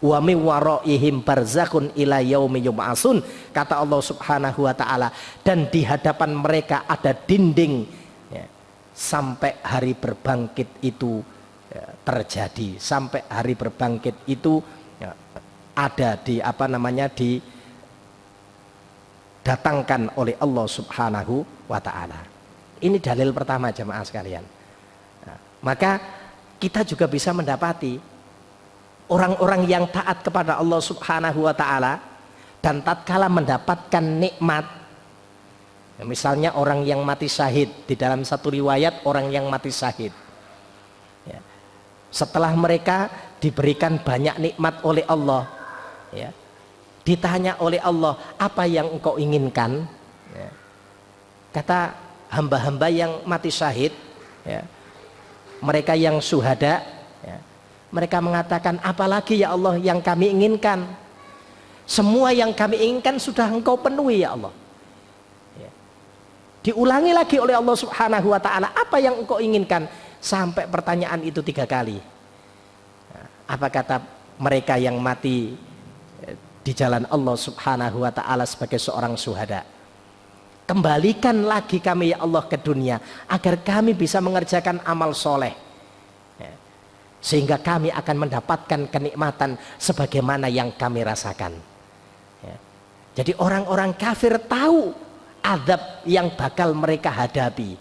Wa min waraihim barzakhun ila yaumi yub'atsun, kata Allah Subhanahu wa taala, dan di hadapan mereka ada dinding ya, sampai hari berbangkit itu ya, terjadi, sampai hari berbangkit itu ya, ada di apa namanya, didatangkan oleh Allah Subhanahu wa taala. Ini dalil pertama jemaah sekalian. Nah, maka kita juga bisa mendapati orang-orang yang taat kepada Allah Subhanahu wa taala dan tatkala mendapatkan nikmat, ya, misalnya orang yang mati syahid, di dalam satu riwayat orang yang mati syahid ya, setelah mereka diberikan banyak nikmat oleh Allah ya, ditanya oleh Allah, apa yang engkau inginkan ya, kata hamba-hamba yang mati syahid ya, mereka yang syuhada ya, mereka mengatakan, apalagi ya Allah yang kami inginkan, semua yang kami inginkan sudah engkau penuhi ya Allah ya. Diulangi lagi oleh Allah Subhanahu wa taala, apa yang engkau inginkan, sampai pertanyaan itu 3 kali. Nah, apa kata mereka yang mati di jalan Allah Subhanahu wa taala sebagai seorang syuhada? Kembalikan lagi kami ya Allah ke dunia agar kami bisa mengerjakan amal soleh ya, sehingga kami akan mendapatkan kenikmatan sebagaimana yang kami rasakan ya. Jadi orang-orang kafir tahu azab yang bakal mereka hadapi.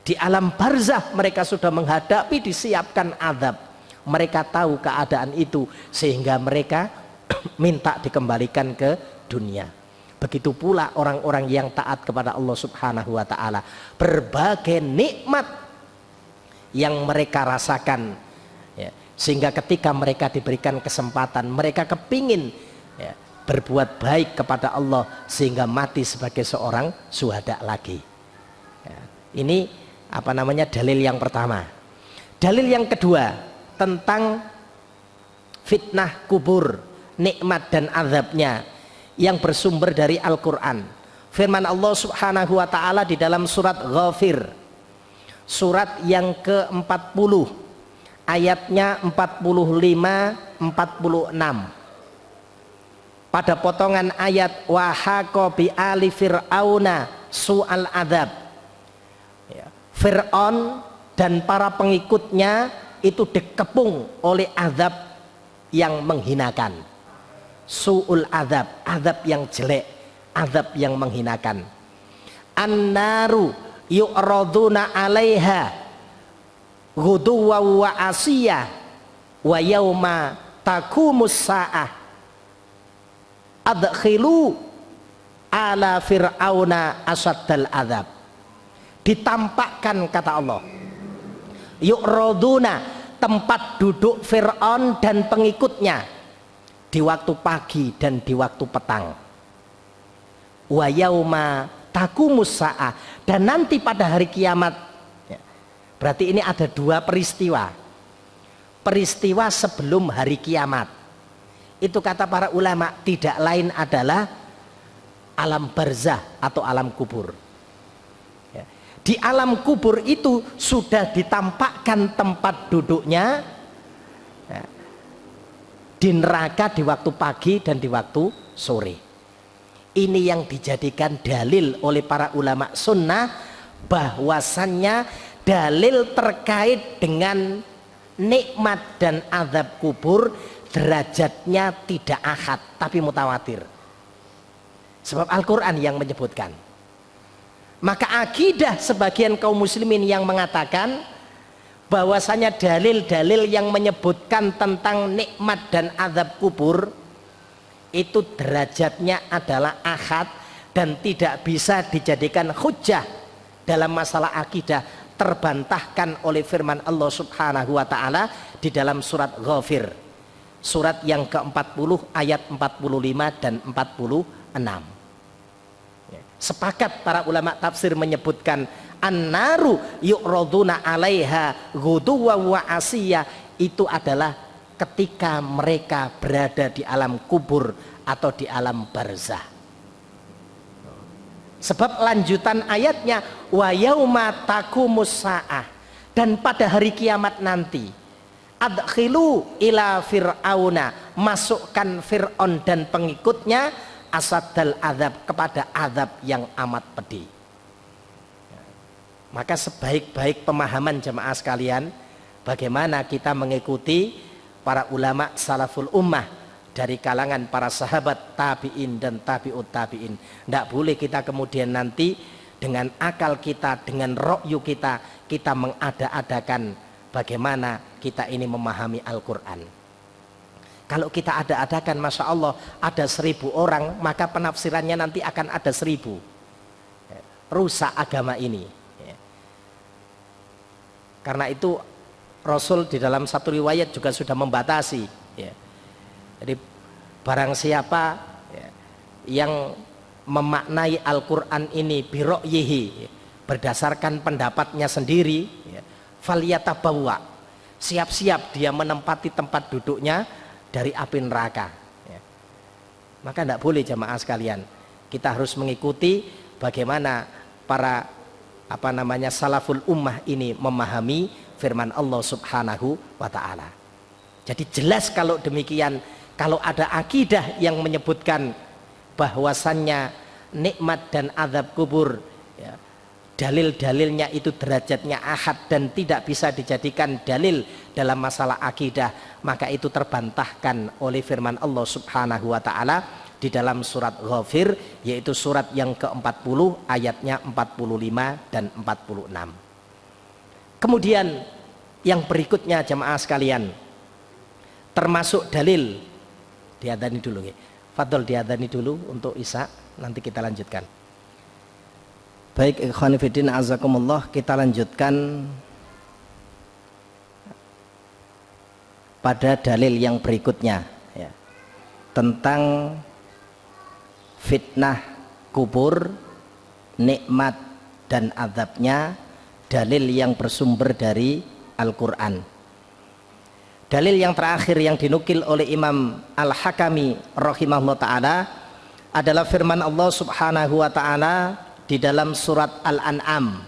Di alam barzah mereka sudah menghadapi, disiapkan azab. Mereka tahu keadaan itu sehingga mereka minta dikembalikan ke dunia. Begitu pula orang-orang yang taat kepada Allah Subhanahu wa taala, berbagai nikmat yang mereka rasakan ya, sehingga ketika mereka diberikan kesempatan, mereka kepingin ya, berbuat baik kepada Allah sehingga mati sebagai seorang syuhada lagi ya. Ini apa namanya, dalil yang pertama. Dalil yang kedua tentang fitnah kubur, nikmat dan azabnya, yang bersumber dari Al-Quran. Firman Allah Subhanahu wa ta'ala di dalam surat Ghafir, surat yang ke-40, ayatnya 45-46. Pada potongan ayat, wa haqa bi ali fir'auna su'al adzab ya, Fir'aun dan para pengikutnya itu dikepung oleh azab yang menghinakan. Su'ul azab, azab yang jelek, azab yang menghinakan. An-naru yu'raduna 'alaiha ghuduwa wa asiyah wa yauma taqumus sa'ah adkhilu ala fir'auna asaddal azab. Ditampakkan, kata Allah, yu'raduna, tempat duduk Fir'aun dan pengikutnya di waktu pagi dan di waktu petang. Wa yauma taqumus saah, dan nanti pada hari kiamat ya, berarti ini ada 2 peristiwa. Peristiwa sebelum hari kiamat itu, kata para ulama, tidak lain adalah alam barzah atau alam kubur ya. Di alam kubur itu sudah ditampakkan tempat duduknya ya, di neraka di waktu pagi dan di waktu sore. Ini yang dijadikan dalil oleh para ulama sunnah, bahwasannya dalil terkait dengan nikmat dan azab kubur derajatnya tidak ahad tapi mutawatir. Sebab Al-Quran yang menyebutkan. Maka akidah sebagian kaum muslimin yang mengatakan bahwasanya dalil-dalil yang menyebutkan tentang nikmat dan azab kubur itu derajatnya adalah ahad dan tidak bisa dijadikan hujjah dalam masalah akidah, terbantahkan oleh firman Allah Subhanahu wa taala di dalam surat Ghafir, surat yang ke-40 ayat 45 dan 46. Sepakat para ulama tafsir menyebutkan an-naru yu'raduna 'alaiha ghuduwa wa asiyya, itu adalah ketika mereka berada di alam kubur atau di alam barzah. Sebab lanjutan ayatnya wa yauma taqumus saah, dan pada hari kiamat nanti adkhilu ila fir'auna, masukkan Fir'aun dan pengikutnya asaddal azab, kepada azab yang amat pedih. Maka sebaik-baik pemahaman jemaah sekalian, bagaimana kita mengikuti para ulama salaful ummah dari kalangan para sahabat tabi'in dan tabi'ut tabi'in. Tidak boleh kita kemudian nanti dengan akal kita, dengan ra'yu kita, kita mengada-adakan bagaimana kita ini memahami Al-Quran. Kalau kita ada-adakan, Masya Allah, ada 1000 orang, maka penafsirannya nanti akan ada 1000. Rusak agama ini. Karena itu Rasul di dalam satu riwayat juga sudah membatasi. Jadi barang siapa yang memaknai Al-Quran ini biro'yihi, berdasarkan pendapatnya sendiri, falyatabawwa, siap-siap dia menempati tempat duduknya dari api neraka. Maka tidak boleh jamaah sekalian, kita harus mengikuti bagaimana para salaful ummah ini memahami firman Allah Subhanahu wa ta'ala. Jadi jelas kalau demikian, kalau ada akidah yang menyebutkan bahwasannya nikmat dan azab kubur, dalil-dalilnya itu derajatnya ahad dan tidak bisa dijadikan dalil dalam masalah akidah, maka itu terbantahkan oleh firman Allah Subhanahu wa ta'ala di dalam surat Ghafir, yaitu surat yang ke-40 ayatnya 45 dan 46. Kemudian yang berikutnya jemaah sekalian, termasuk dalil, diadani dulu ya. Fadol diadani dulu untuk Isya, nanti kita lanjutkan. Baik ikhwan fillah azakumullah, kita lanjutkan pada dalil yang berikutnya ya, tentang fitnah kubur, nikmat dan azabnya, dalil yang bersumber dari Al-Quran. Dalil yang terakhir yang dinukil oleh Imam Al-Hakami rahimahullah ta'ala adalah firman Allah Subhanahu wa ta'ala di dalam surat Al-An'am,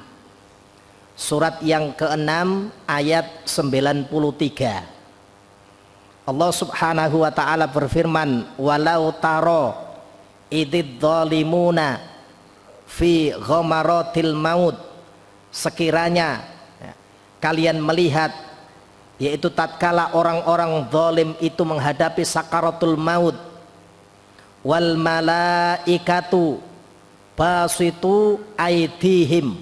surat yang ke-6 ayat 93. Allah Subhanahu wa ta'ala berfirman, walau taro idid dhalimuna fi ghamaratil maut, sekiranya kalian melihat, yaitu tatkala orang-orang zalim itu menghadapi sakaratul maut, wal malaikatu basitu aidihim,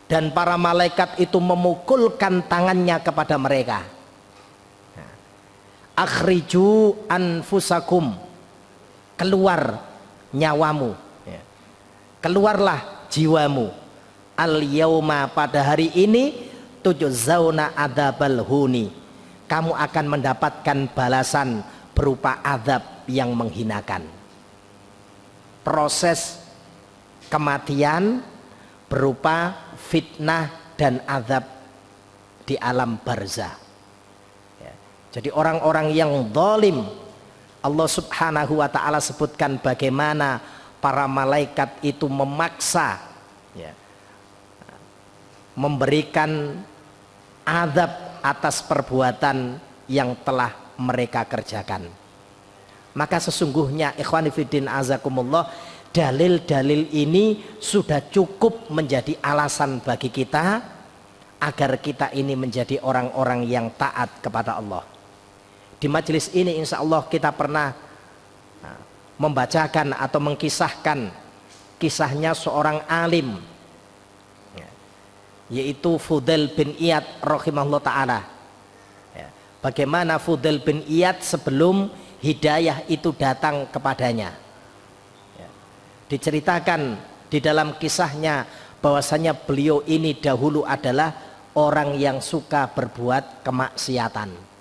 dan para malaikat itu memukulkan tangannya kepada mereka, akhriju anfusakum, keluar nyawamu, keluarlah jiwamu, al yauma, pada hari ini, tujzauna adzabal huni, kamu akan mendapatkan balasan berupa azab yang menghinakan. Proses kematian berupa fitnah dan azab di alam barzah. Jadi orang-orang yang zalim, Allah Subhanahu wa ta'ala sebutkan bagaimana para malaikat itu memaksa memberikan azab atas perbuatan yang telah mereka kerjakan. Maka sesungguhnya ikhwani fiddin azakumullah, dalil-dalil ini sudah cukup menjadi alasan bagi kita agar kita ini menjadi orang-orang yang taat kepada Allah. Di majelis ini insya Allah kita pernah membacakan atau mengkisahkan kisahnya seorang alim, yaitu Fudail bin Iyad rahimahullah ta'ala. Bagaimana Fudail bin Iyad sebelum hidayah itu datang kepadanya. Diceritakan di dalam kisahnya bahwasanya beliau ini dahulu adalah orang yang suka berbuat kemaksiatan.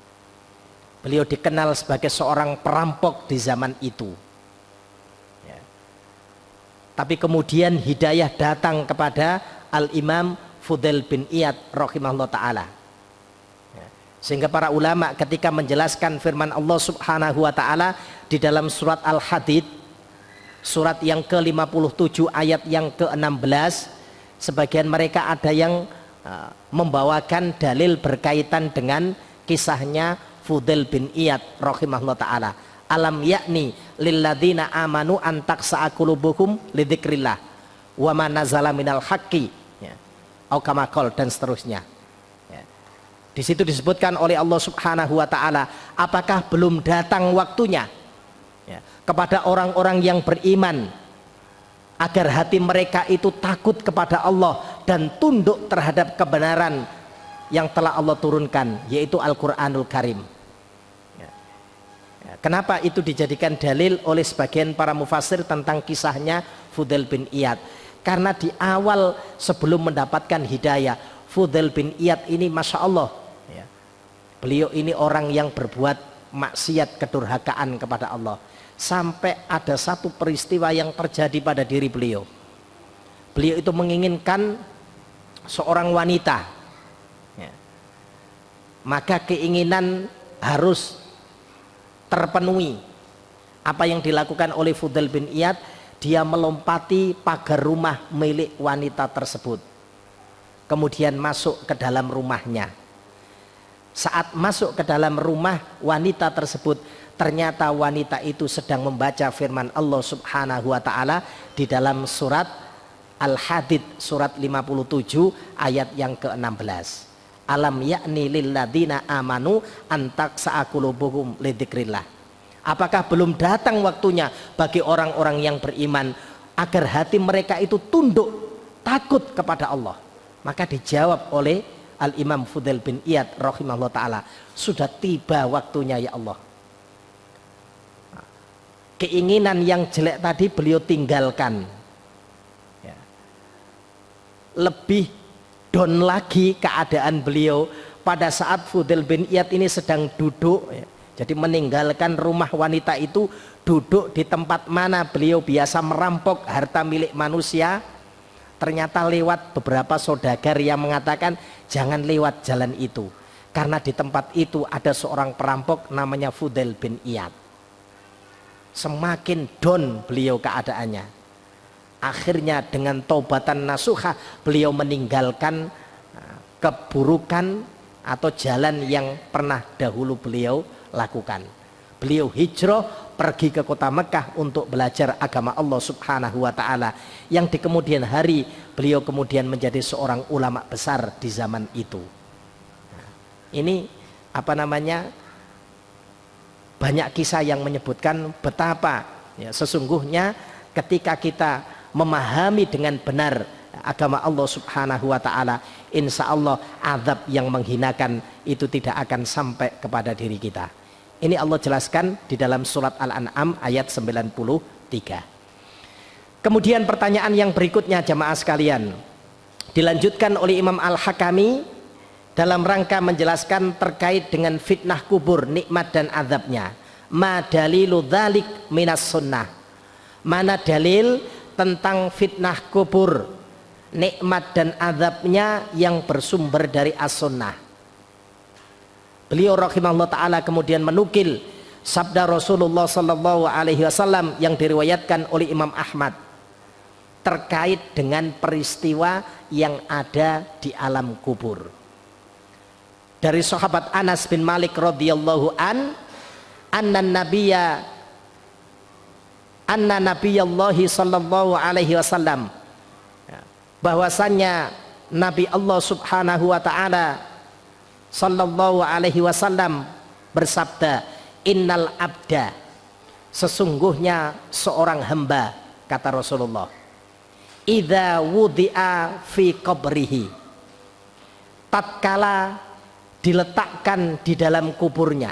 Beliau dikenal sebagai seorang perampok di zaman itu. Tapi kemudian hidayah datang kepada Al-Imam Fudail bin Iyad rahimahullah ta'ala. Sehingga para ulama ketika menjelaskan firman Allah subhanahu wa ta'ala di dalam surat Al-Hadid, surat yang ke-57 ayat yang ke-16, sebagian mereka ada yang membawakan dalil berkaitan dengan kisahnya Fudail bin Iyad rahimahullah ta'ala. Alam yakni lilladzina amanu an taqsa'a qulubuhum lidzikrillah wa ma nazala minal haqqi, ya, au kama qol, dan seterusnya. Ya. Di situ disebutkan oleh Allah Subhanahu wa taala, apakah belum datang waktunya, ya, kepada orang-orang yang beriman agar hati mereka itu takut kepada Allah dan tunduk terhadap kebenaran yang telah Allah turunkan, yaitu Al-Qur'anul Karim. Kenapa itu dijadikan dalil oleh sebagian para mufassir tentang kisahnya Fudail bin Iyad? Karena di awal sebelum mendapatkan hidayah, Fudail bin Iyad ini Masya Allah, ya, beliau ini orang yang berbuat maksiat kedurhakaan kepada Allah. Sampai ada satu peristiwa yang terjadi pada diri beliau. Beliau itu menginginkan seorang wanita, ya, maka keinginan harus terpenuhi. Apa yang dilakukan oleh Fudail bin Iyad, dia melompati pagar rumah milik wanita tersebut, kemudian masuk ke dalam rumahnya. Saat masuk ke dalam rumah wanita tersebut, ternyata wanita itu sedang membaca firman Allah Subhanahu wa ta'ala di dalam surat Al-Hadid surat 57 ayat yang ke-16. Alam yakni lilladzina amanu an taqsa'a qulubuhum lidzikrillah. Apakah belum datang waktunya bagi orang-orang yang beriman agar hati mereka itu tunduk takut kepada Allah? Maka dijawab oleh Al-Imam Fudail bin Iyad rahimahullah ta'ala, sudah tiba waktunya ya Allah. Keinginan yang jelek tadi beliau tinggalkan, ya. Lebih down lagi keadaan beliau pada saat Fudail bin Iyad ini sedang duduk, ya. Jadi meninggalkan rumah wanita itu, duduk di tempat mana beliau biasa merampok harta milik manusia. Ternyata lewat beberapa saudagar yang mengatakan jangan lewat jalan itu, karena di tempat itu ada seorang perampok namanya Fudail bin Iyad. Semakin down beliau keadaannya. Akhirnya dengan taubatan nasuha beliau meninggalkan keburukan atau jalan yang pernah dahulu beliau lakukan. Beliau hijrah pergi ke kota Mekah untuk belajar agama Allah Subhanahu wa ta'ala, yang di kemudian hari beliau kemudian menjadi seorang ulama besar di zaman itu. Nah, ini apa namanya, banyak kisah yang menyebutkan betapa, ya, sesungguhnya ketika kita memahami dengan benar agama Allah Subhanahu wa ta'ala, insya Allah azab yang menghinakan itu tidak akan sampai kepada diri kita. Ini Allah jelaskan di dalam surat Al-An'am ayat 93. Kemudian pertanyaan yang berikutnya jamaah sekalian, dilanjutkan oleh Imam Al-Hakami dalam rangka menjelaskan terkait dengan fitnah kubur, nikmat dan azabnya. Ma dalilu dzalik minas sunnah. Mana dalil tentang fitnah kubur, nikmat dan azabnya yang bersumber dari as-sunnah. Beliau rahimahullah ta'ala kemudian menukil sabda Rasulullah sallallahu alaihi wasallam yang diriwayatkan oleh Imam Ahmad terkait dengan peristiwa yang ada di alam kubur. Dari sahabat Anas bin Malik radhiyallahu anna nabiyallahi sallallahu alaihi wasallam, bahwasannya Nabi Allah Subhanahu wa ta'ala sallallahu alaihi wasallam bersabda, innal abda, sesungguhnya seorang hamba, kata Rasulullah, idza wudi'a fi qabrihi, tatkala diletakkan di dalam kuburnya.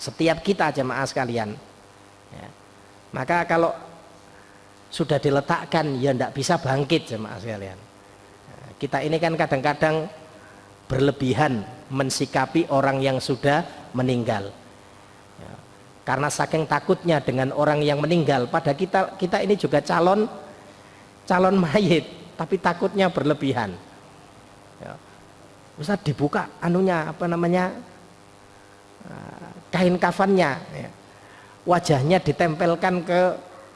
Setiap kita jemaah sekalian, ya, maka kalau sudah diletakkan ya tidak bisa bangkit jemaah sekalian. Nah, kita ini kan kadang-kadang berlebihan mensikapi orang yang sudah meninggal, ya, karena saking takutnya dengan orang yang meninggal. Pada kita ini juga calon calon mayit, tapi takutnya berlebihan. Ya. Ustaz dibuka anunya apa namanya kain kafannya, ya. Wajahnya ditempelkan ke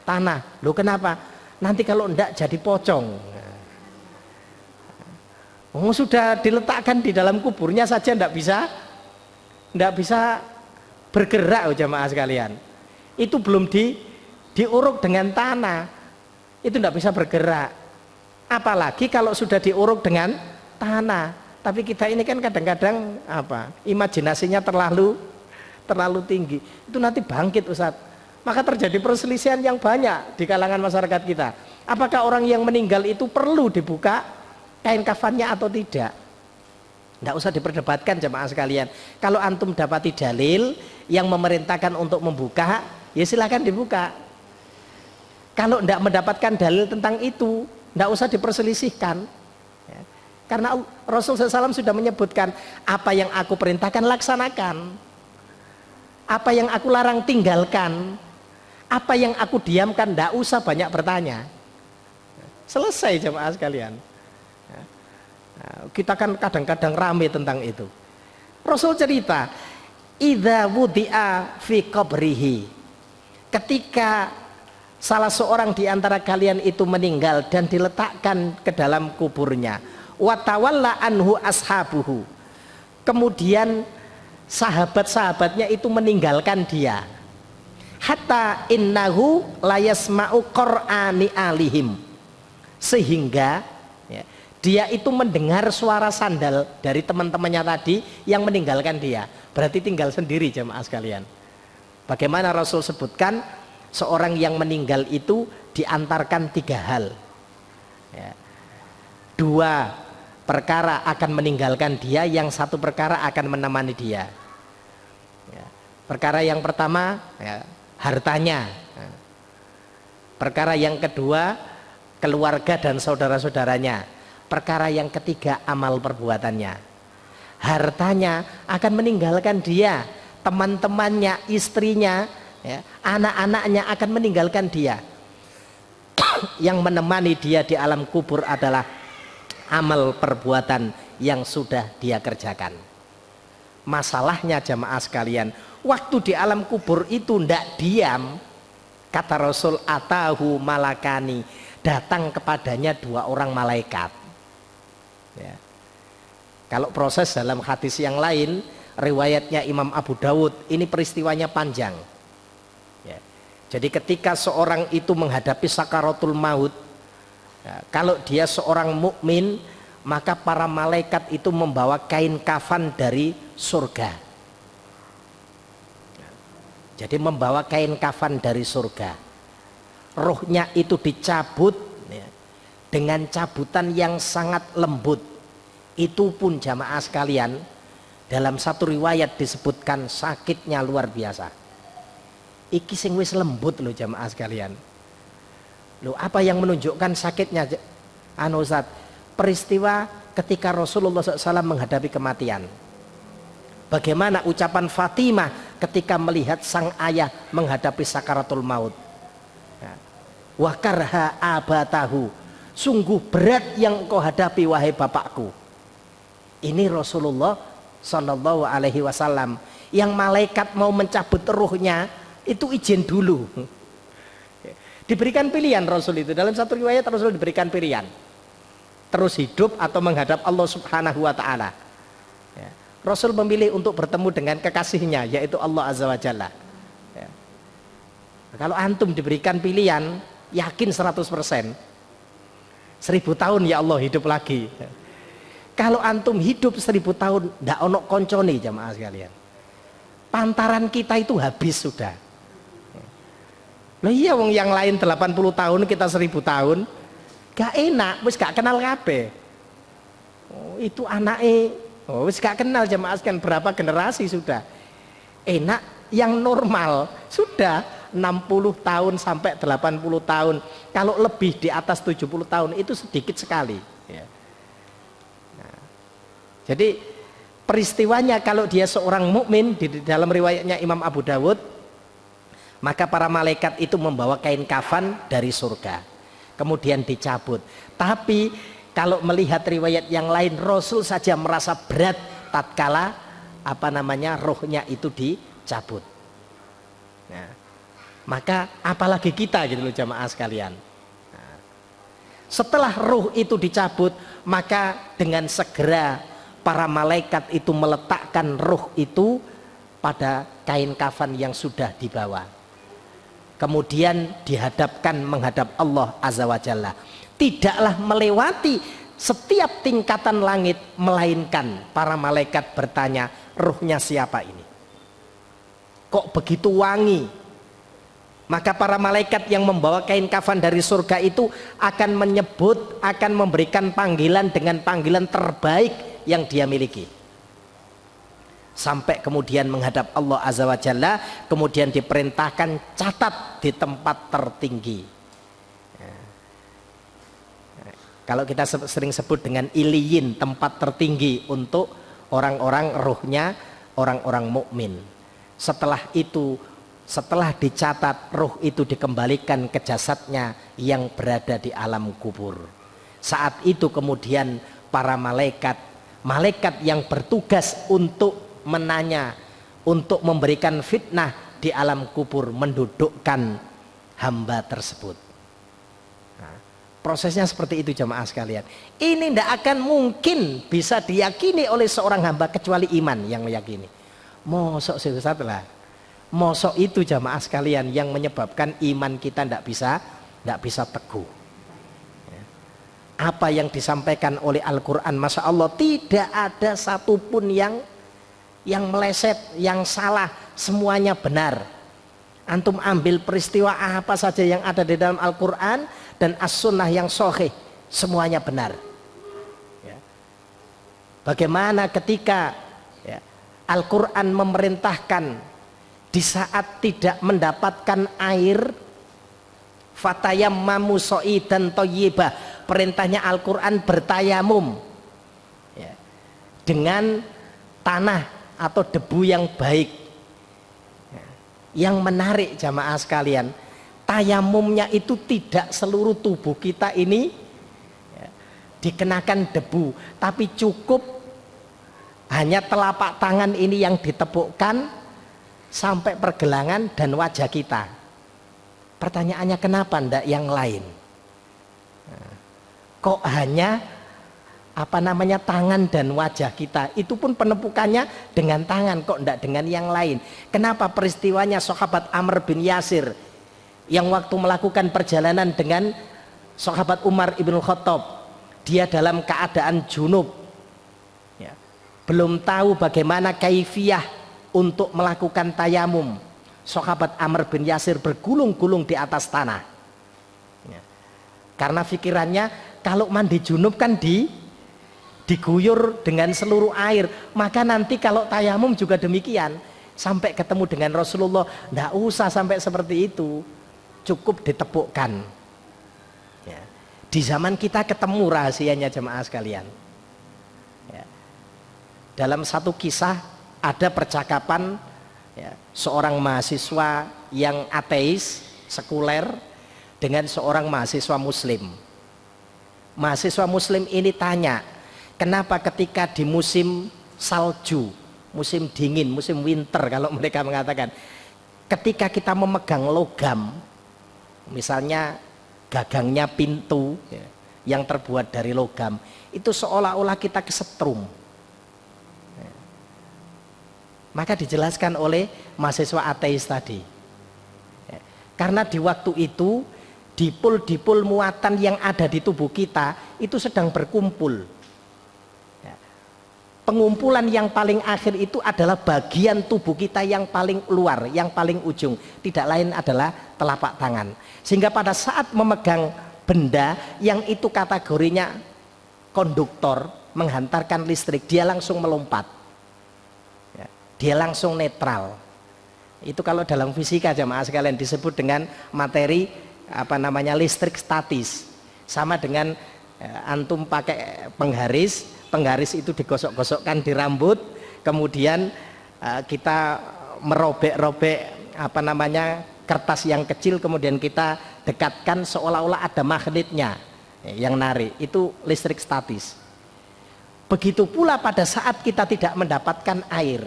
tanah. Loh kenapa? Nanti kalau enggak jadi pocong. Oh, sudah diletakkan di dalam kuburnya saja enggak bisa bergerak, oh, jamaah sekalian. Itu belum diuruk dengan tanah, itu enggak bisa bergerak. Apalagi kalau sudah diuruk dengan tanah. Tapi kita ini kan kadang-kadang imajinasinya terlalu tinggi. Itu nanti bangkit, Ustaz. Maka terjadi perselisihan yang banyak di kalangan masyarakat kita. Apakah orang yang meninggal itu perlu dibuka kain kafannya atau tidak? Tidak usah diperdebatkan jemaah sekalian. Kalau antum dapati dalil yang memerintahkan untuk membuka, ya silakan dibuka. Kalau tidak mendapatkan dalil tentang itu, tidak usah diperselisihkan. Ya. Karena Rasulullah SAW sudah menyebutkan, apa yang aku perintahkan laksanakan, apa yang aku larang tinggalkan, apa yang aku diamkan tidak usah banyak bertanya. Selesai jemaah sekalian. Kita kan kadang-kadang rame tentang itu. Rasul cerita, idza wudi'a fi qabrihi, ketika salah seorang di antara kalian itu meninggal dan diletakkan ke dalam kuburnya, wa tawalla anhu ashabuhu, kemudian sahabat-sahabatnya itu meninggalkan dia, hatta innahu layasma'u qur'ani alihim, sehingga ya, dia itu mendengar suara sandal dari teman-temannya tadi yang meninggalkan dia. Berarti tinggal sendiri jemaah sekalian. Bagaimana Rasul sebutkan, seorang yang meninggal itu diantarkan 3 hal ya. 2 perkara akan meninggalkan dia, yang 1 perkara akan menemani dia ya. Perkara yang pertama ya, hartanya ya. Perkara yang kedua, keluarga dan saudara-saudaranya. Perkara yang ketiga, amal perbuatannya. Hartanya akan meninggalkan dia, teman-temannya, istrinya ya, anak-anaknya akan meninggalkan dia. Yang menemani dia di alam kubur adalah amal perbuatan yang sudah dia kerjakan. Masalahnya jamaah sekalian, waktu di alam kubur itu ndak diam. Kata Rasul, atahu malakani, datang kepadanya 2 orang malaikat ya. Kalau proses dalam hadis yang lain, riwayatnya Imam Abu Dawud, ini peristiwanya panjang ya. Jadi ketika seorang itu menghadapi sakaratul maut ya, kalau dia seorang mukmin, maka para malaikat itu membawa kain kafan dari surga. Jadi membawa kain kafan dari surga. Rohnya itu dicabut ya, dengan cabutan yang sangat lembut. Itu pun jamaah sekalian, dalam satu riwayat disebutkan sakitnya luar biasa. Iki sing wis lembut loh jamaah sekalian. Loh, apa yang menunjukkan sakitnya? Ustaz, peristiwa ketika Rasulullah SAW menghadapi kematian. Bagaimana ucapan Fatimah ketika melihat sang ayah menghadapi sakaratul maut. Wa karha abatahu, sungguh berat yang kau hadapi wahai bapakku. Ini Rasulullah Sallallahu Alaihi Wasallam, yang malaikat mau mencabut ruhnya itu izin dulu. Diberikan pilihan Rasul itu, dalam satu riwayat Rasul diberikan pilihan, terus hidup atau menghadap Allah Subhanahu Wa Taala. Rasul memilih untuk bertemu dengan kekasihnya, yaitu Allah Azza wa Jalla. Kalau antum diberikan pilihan, yakin 100%, 1000 tahun ya Allah hidup lagi. Kalau antum hidup 1000 tahun, ndak ono koncone jamaah sekalian. Pantaran kita itu habis sudah. Lah iya wong yang lain 80 tahun, kita 1000 tahun. Gak enak, wis gak kenal kabeh. Oh, itu anake, oh wis gak kenal jamaah sekalian, berapa generasi sudah. Enak yang normal sudah 60 tahun sampai 80 tahun. Kalau lebih di atas 70 tahun itu sedikit sekali ya. Jadi peristiwanya kalau dia seorang mukmin, di dalam riwayatnya Imam Abu Dawud, maka para malaikat itu membawa kain kafan dari surga. kemudian dicabut. Tapi kalau melihat riwayat yang lain, Rasul saja merasa berat tatkala rohnya itu dicabut. Nah, maka apalagi kita gitu loh jamaah sekalian. Nah, setelah ruh itu dicabut, maka dengan segera para malaikat itu meletakkan ruh itu pada kain kafan yang sudah dibawa. Kemudian dihadapkan menghadap Allah Azza wa Jalla. Tidaklah melewati setiap tingkatan langit, melainkan para malaikat bertanya, ruhnya siapa ini? Kok begitu wangi? Maka para malaikat yang membawa kain kafan dari surga itu akan menyebut, akan memberikan panggilan dengan panggilan terbaik yang dia miliki. Sampai kemudian menghadap Allah Azza wa Jalla, kemudian diperintahkan catat di tempat tertinggi. Kalau kita sering sebut dengan iliyin, tempat tertinggi untuk orang-orang ruhnya orang-orang mukmin. Setelah itu, setelah dicatat, ruh itu dikembalikan ke jasadnya yang berada di alam kubur. Saat itu kemudian para malaikat yang bertugas untuk menanya, untuk memberikan fitnah di alam kubur, mendudukkan hamba tersebut. Prosesnya seperti itu jamaah sekalian. Ini tidak akan mungkin bisa diyakini oleh seorang hamba kecuali iman yang meyakini. Mosok Ustaz lah. Mosok itu jamaah sekalian yang menyebabkan iman kita tidak bisa teguh. Apa yang disampaikan oleh Al-Quran, Masya Allah, tidak ada satupun yang meleset, yang salah, semuanya benar. Antum ambil peristiwa apa saja yang ada di dalam Al-Quran dan as-sunnah yang sahih, semuanya benar. Ya. Bagaimana ketika Al-Quran memerintahkan di saat tidak mendapatkan air, fatayammamu sha'idan thayyibah, perintahnya Al-Quran bertayamum dengan tanah atau debu yang baik. Yang menarik jamaah sekalian, tayamumnya itu tidak seluruh tubuh kita ini dikenakan debu, tapi cukup hanya telapak tangan ini yang ditepukkan sampai pergelangan dan wajah kita. Pertanyaannya kenapa ndak yang lain? Kok hanya tangan dan wajah kita, itu pun penepukannya dengan tangan, kok ndak dengan yang lain? Kenapa peristiwanya sahabat Amr bin Yasir yang waktu melakukan perjalanan dengan sahabat Umar ibn Khattab, dia dalam keadaan junub, belum tahu bagaimana kaifiyah untuk melakukan tayamum. Sahabat Amr bin Yasir bergulung-gulung di atas tanah, karena pikirannya kalau mandi junub kan diguyur dengan seluruh air, maka nanti kalau tayamum juga demikian. Sampai ketemu dengan Rasulullah, tidak usah sampai seperti itu, cukup ditepukkan. Di zaman kita ketemu rahasianya jemaah sekalian. Dalam satu kisah ada percakapan seorang mahasiswa yang ateis sekuler dengan seorang mahasiswa muslim. Mahasiswa muslim ini tanya, kenapa ketika di musim salju, musim dingin, musim winter kalau mereka mengatakan, ketika kita memegang logam, misalnya gagangnya pintu yang terbuat dari logam, itu seolah-olah kita kesetrum. Maka dijelaskan oleh mahasiswa ateis tadi, karena di waktu itu dipul-dipul muatan yang ada di tubuh kita itu sedang berkumpul. Pengumpulan yang paling akhir itu adalah bagian tubuh kita yang paling luar, yang paling ujung, tidak lain adalah telapak tangan. Sehingga pada saat memegang benda yang itu kategorinya konduktor, menghantarkan listrik, dia langsung melompat, dia langsung netral. Itu kalau dalam fisika jamaah sekalian disebut dengan materi listrik statis. Sama dengan antum pakai penggaris itu digosok-gosokkan di rambut, kemudian kita merobek-robek kertas yang kecil, kemudian kita dekatkan seolah-olah ada magnetnya yang narik, itu listrik statis. Begitu pula pada saat kita tidak mendapatkan air,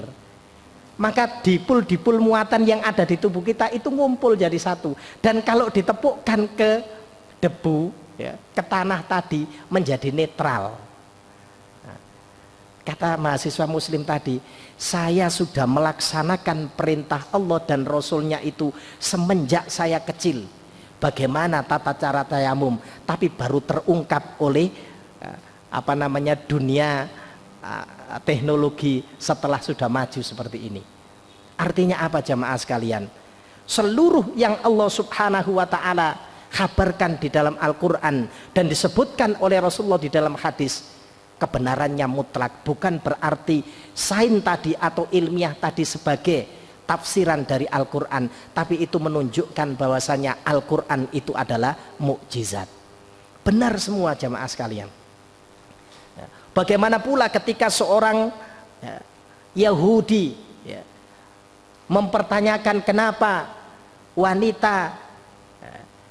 maka dipul muatan yang ada di tubuh kita itu ngumpul jadi satu, dan kalau ditepukkan ke debu, ya, ke tanah tadi menjadi netral. Kata mahasiswa muslim tadi, saya sudah melaksanakan perintah Allah dan Rasulnya itu semenjak saya kecil. Bagaimana tata cara tayamum, tapi baru terungkap oleh dunia teknologi setelah sudah maju seperti ini. Artinya apa jamaah sekalian? Seluruh yang Allah subhanahu wa ta'ala kabarkan di dalam Al-Quran dan disebutkan oleh Rasulullah di dalam hadis, kebenarannya mutlak. Bukan berarti sains tadi atau ilmiah tadi sebagai tafsiran dari Al-Quran, tapi itu menunjukkan bahwasanya Al-Quran itu adalah mukjizat. Benar semua jamaah sekalian. Bagaimana pula ketika seorang Yahudi mempertanyakan kenapa wanita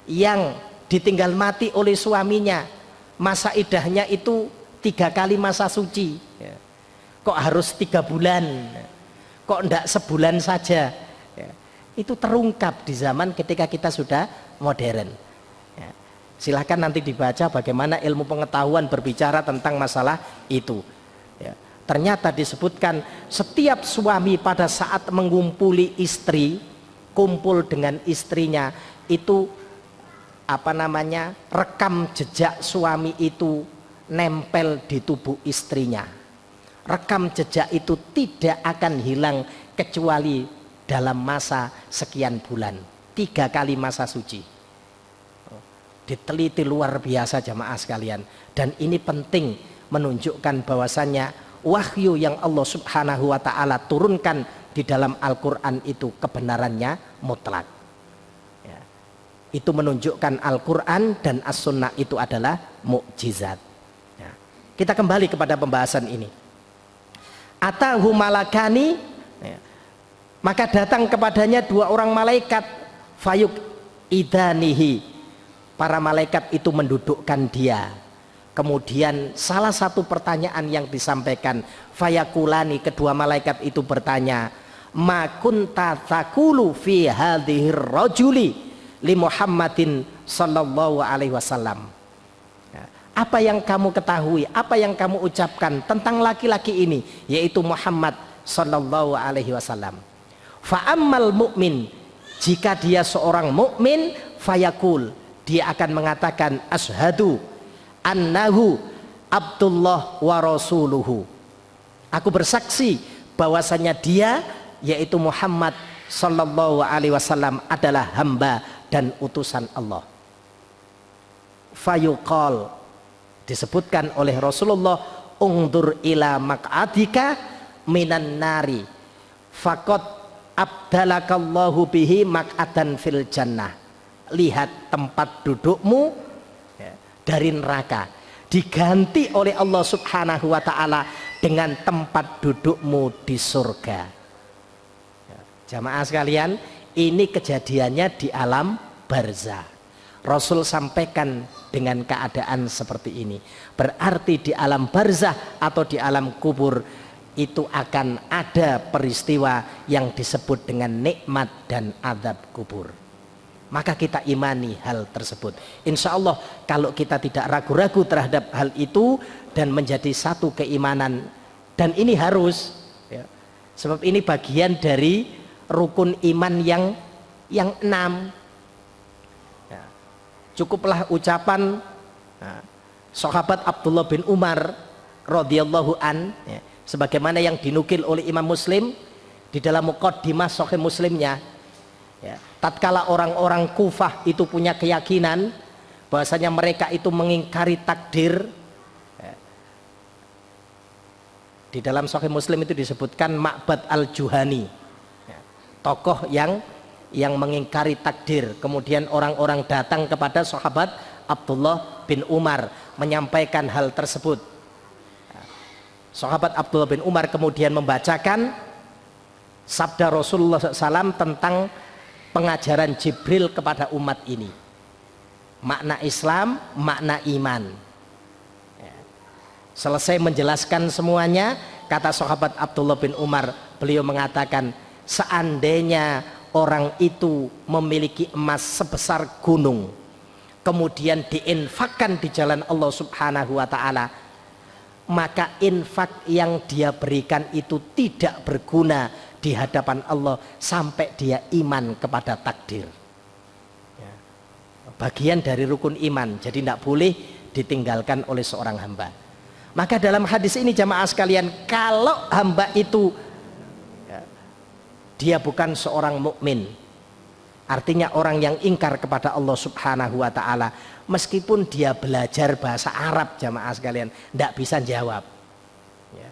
yang ditinggal mati oleh suaminya masa idahnya itu 3 kali masa suci, kok harus 3 bulan, kok enggak sebulan saja. Itu terungkap di zaman ketika kita sudah modern. Silahkan nanti dibaca bagaimana ilmu pengetahuan berbicara tentang masalah itu. Ternyata disebutkan setiap suami pada saat mengumpuli istri, kumpul dengan istrinya, itu rekam jejak suami itu nempel di tubuh istrinya. Rekam jejak itu tidak akan hilang kecuali dalam masa sekian bulan, 3 kali masa suci. Diteliti luar biasa jamaah sekalian, dan ini penting menunjukkan bahwasannya wahyu yang Allah subhanahu wa ta'ala turunkan di dalam Al-Quran itu kebenarannya mutlak. Itu menunjukkan Al-Quran dan As-Sunnah itu adalah mukjizat. Kita kembali kepada pembahasan ini. Atahu malakani, maka datang kepadanya 2 orang malaikat, fayuk idanihi, para malaikat itu mendudukkan dia. Kemudian salah satu pertanyaan yang disampaikan, fayakulani, kedua malaikat itu bertanya, ma kunta taqulu fi hadhihi rajuli li Muhammadin sallallahu alaihi wasallam. Apa yang kamu ketahui, apa yang kamu ucapkan tentang laki-laki ini, yaitu Muhammad sallallahu alaihi wasallam. Fa ammal mu'min, jika dia seorang mukmin, fayakul, dia akan mengatakan asyhadu annahu Abdullah wa rasuluhu. Aku bersaksi bahwasanya dia, yaitu Muhammad sallallahu alaihi wasallam, adalah hamba dan utusan Allah. Fayuqal, disebutkan oleh Rasulullah, ungdur ila maq'adika minan nari faqad abdalakallahu bihi maq'adan fil jannah. Lihat tempat dudukmu dari neraka diganti oleh Allah subhanahu wa ta'ala dengan tempat dudukmu di surga. Jamaah sekalian, ini kejadiannya di alam barzah. Rasul sampaikan dengan keadaan seperti ini. Berarti di alam barzah atau di alam kubur itu akan ada peristiwa yang disebut dengan nikmat dan azab kubur. Maka kita imani hal tersebut. Insya Allah kalau kita tidak ragu-ragu terhadap hal itu dan menjadi satu keimanan, dan ini harus, sebab ini bagian dari rukun iman yang 6. Cukuplah ucapan sahabat Abdullah bin Umar radhiyallahu an, sebagaimana yang dinukil oleh Imam Muslim di dalam muqaddimah Sahih Muslimnya. Tatkala orang-orang Kufah itu punya keyakinan bahwasanya mereka itu mengingkari takdir, di dalam Sahih Muslim itu disebutkan Ma'bad al-Juhani, tokoh yang mengingkari takdir. Kemudian orang-orang datang kepada sahabat Abdullah bin Umar menyampaikan hal tersebut. Sahabat Abdullah bin Umar kemudian membacakan sabda Rasulullah SAW tentang pengajaran Jibril kepada umat ini. makna Islam, makna iman. Ya. Selesai menjelaskan semuanya, kata sahabat Abdullah bin Umar, beliau mengatakan, seandainya orang itu memiliki emas sebesar gunung, kemudian diinfakkan di jalan Allah Subhanahu wa ta'ala, maka infak yang dia berikan itu tidak berguna di hadapan Allah sampai dia iman kepada takdir. Ya. Bagian dari rukun iman, jadi tidak boleh ditinggalkan oleh seorang hamba. Maka dalam hadis ini jamaah sekalian, kalau hamba itu ya, dia bukan seorang mukmin, artinya orang yang ingkar kepada Allah Subhanahu wa ta'ala, meskipun dia belajar bahasa Arab jamaah sekalian, tidak bisa jawab ya.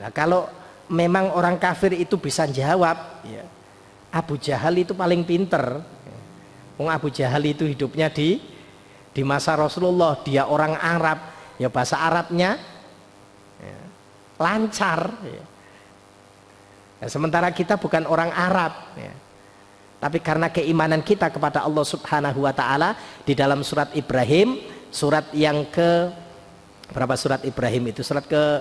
Nah, kalau memang orang kafir itu bisa jawab ya, Abu Jahal itu paling pinter ya. Abu Jahal itu hidupnya di masa Rasulullah, dia orang Arab ya, bahasa Arabnya ya, lancar ya. Nah, sementara kita bukan orang Arab ya. Tapi karena keimanan kita kepada Allah Subhanahu wa ta'ala, di dalam surat Ibrahim, surat yang ke berapa surat Ibrahim itu? Surat ke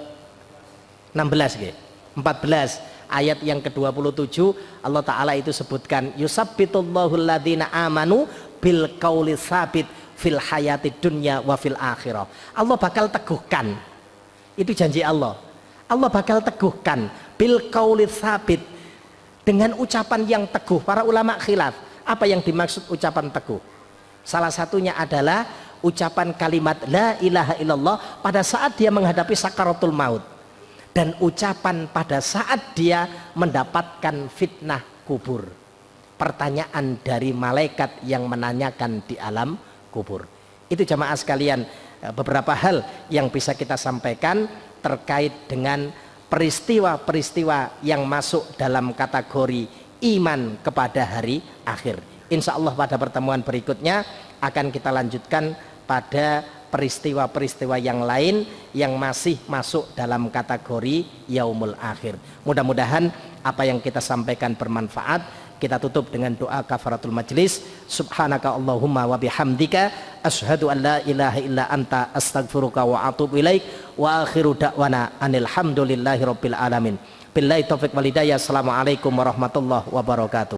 16 gitu. 14 ayat yang ke-27 Allah Ta'ala itu sebutkan, yusabbitullahu alladhina amanu bil qauli tsabit fil hayati dunya wa fil akhirah. Allah bakal teguhkan, itu janji Allah, Allah bakal teguhkan bil qauli tsabit, dengan ucapan yang teguh. Para ulama khilaf apa yang dimaksud ucapan teguh. Salah satunya adalah ucapan kalimat la ilaha illallah pada saat dia menghadapi sakaratul maut, dan ucapan pada saat dia mendapatkan fitnah kubur, pertanyaan dari malaikat yang menanyakan di alam kubur. Itu jamaah sekalian beberapa hal yang bisa kita sampaikan terkait dengan peristiwa-peristiwa yang masuk dalam kategori iman kepada hari akhir. Insya Allah pada pertemuan berikutnya akan kita lanjutkan pada peristiwa-peristiwa yang lain yang masih masuk dalam kategori yaumul akhir. Mudah-mudahan apa yang kita sampaikan bermanfaat. Kita tutup dengan doa kafaratul majlis. Subhanaka Allahumma wa bihamdika asyhadu an la ilaha illa anta astaghfiruka wa atubu ilaik. Wa akhiru da'wana anil hamdulillahi rabbil alamin. Billahi taufiq wal hidayah. Assalamualaikum warahmatullahi wabarakatuh.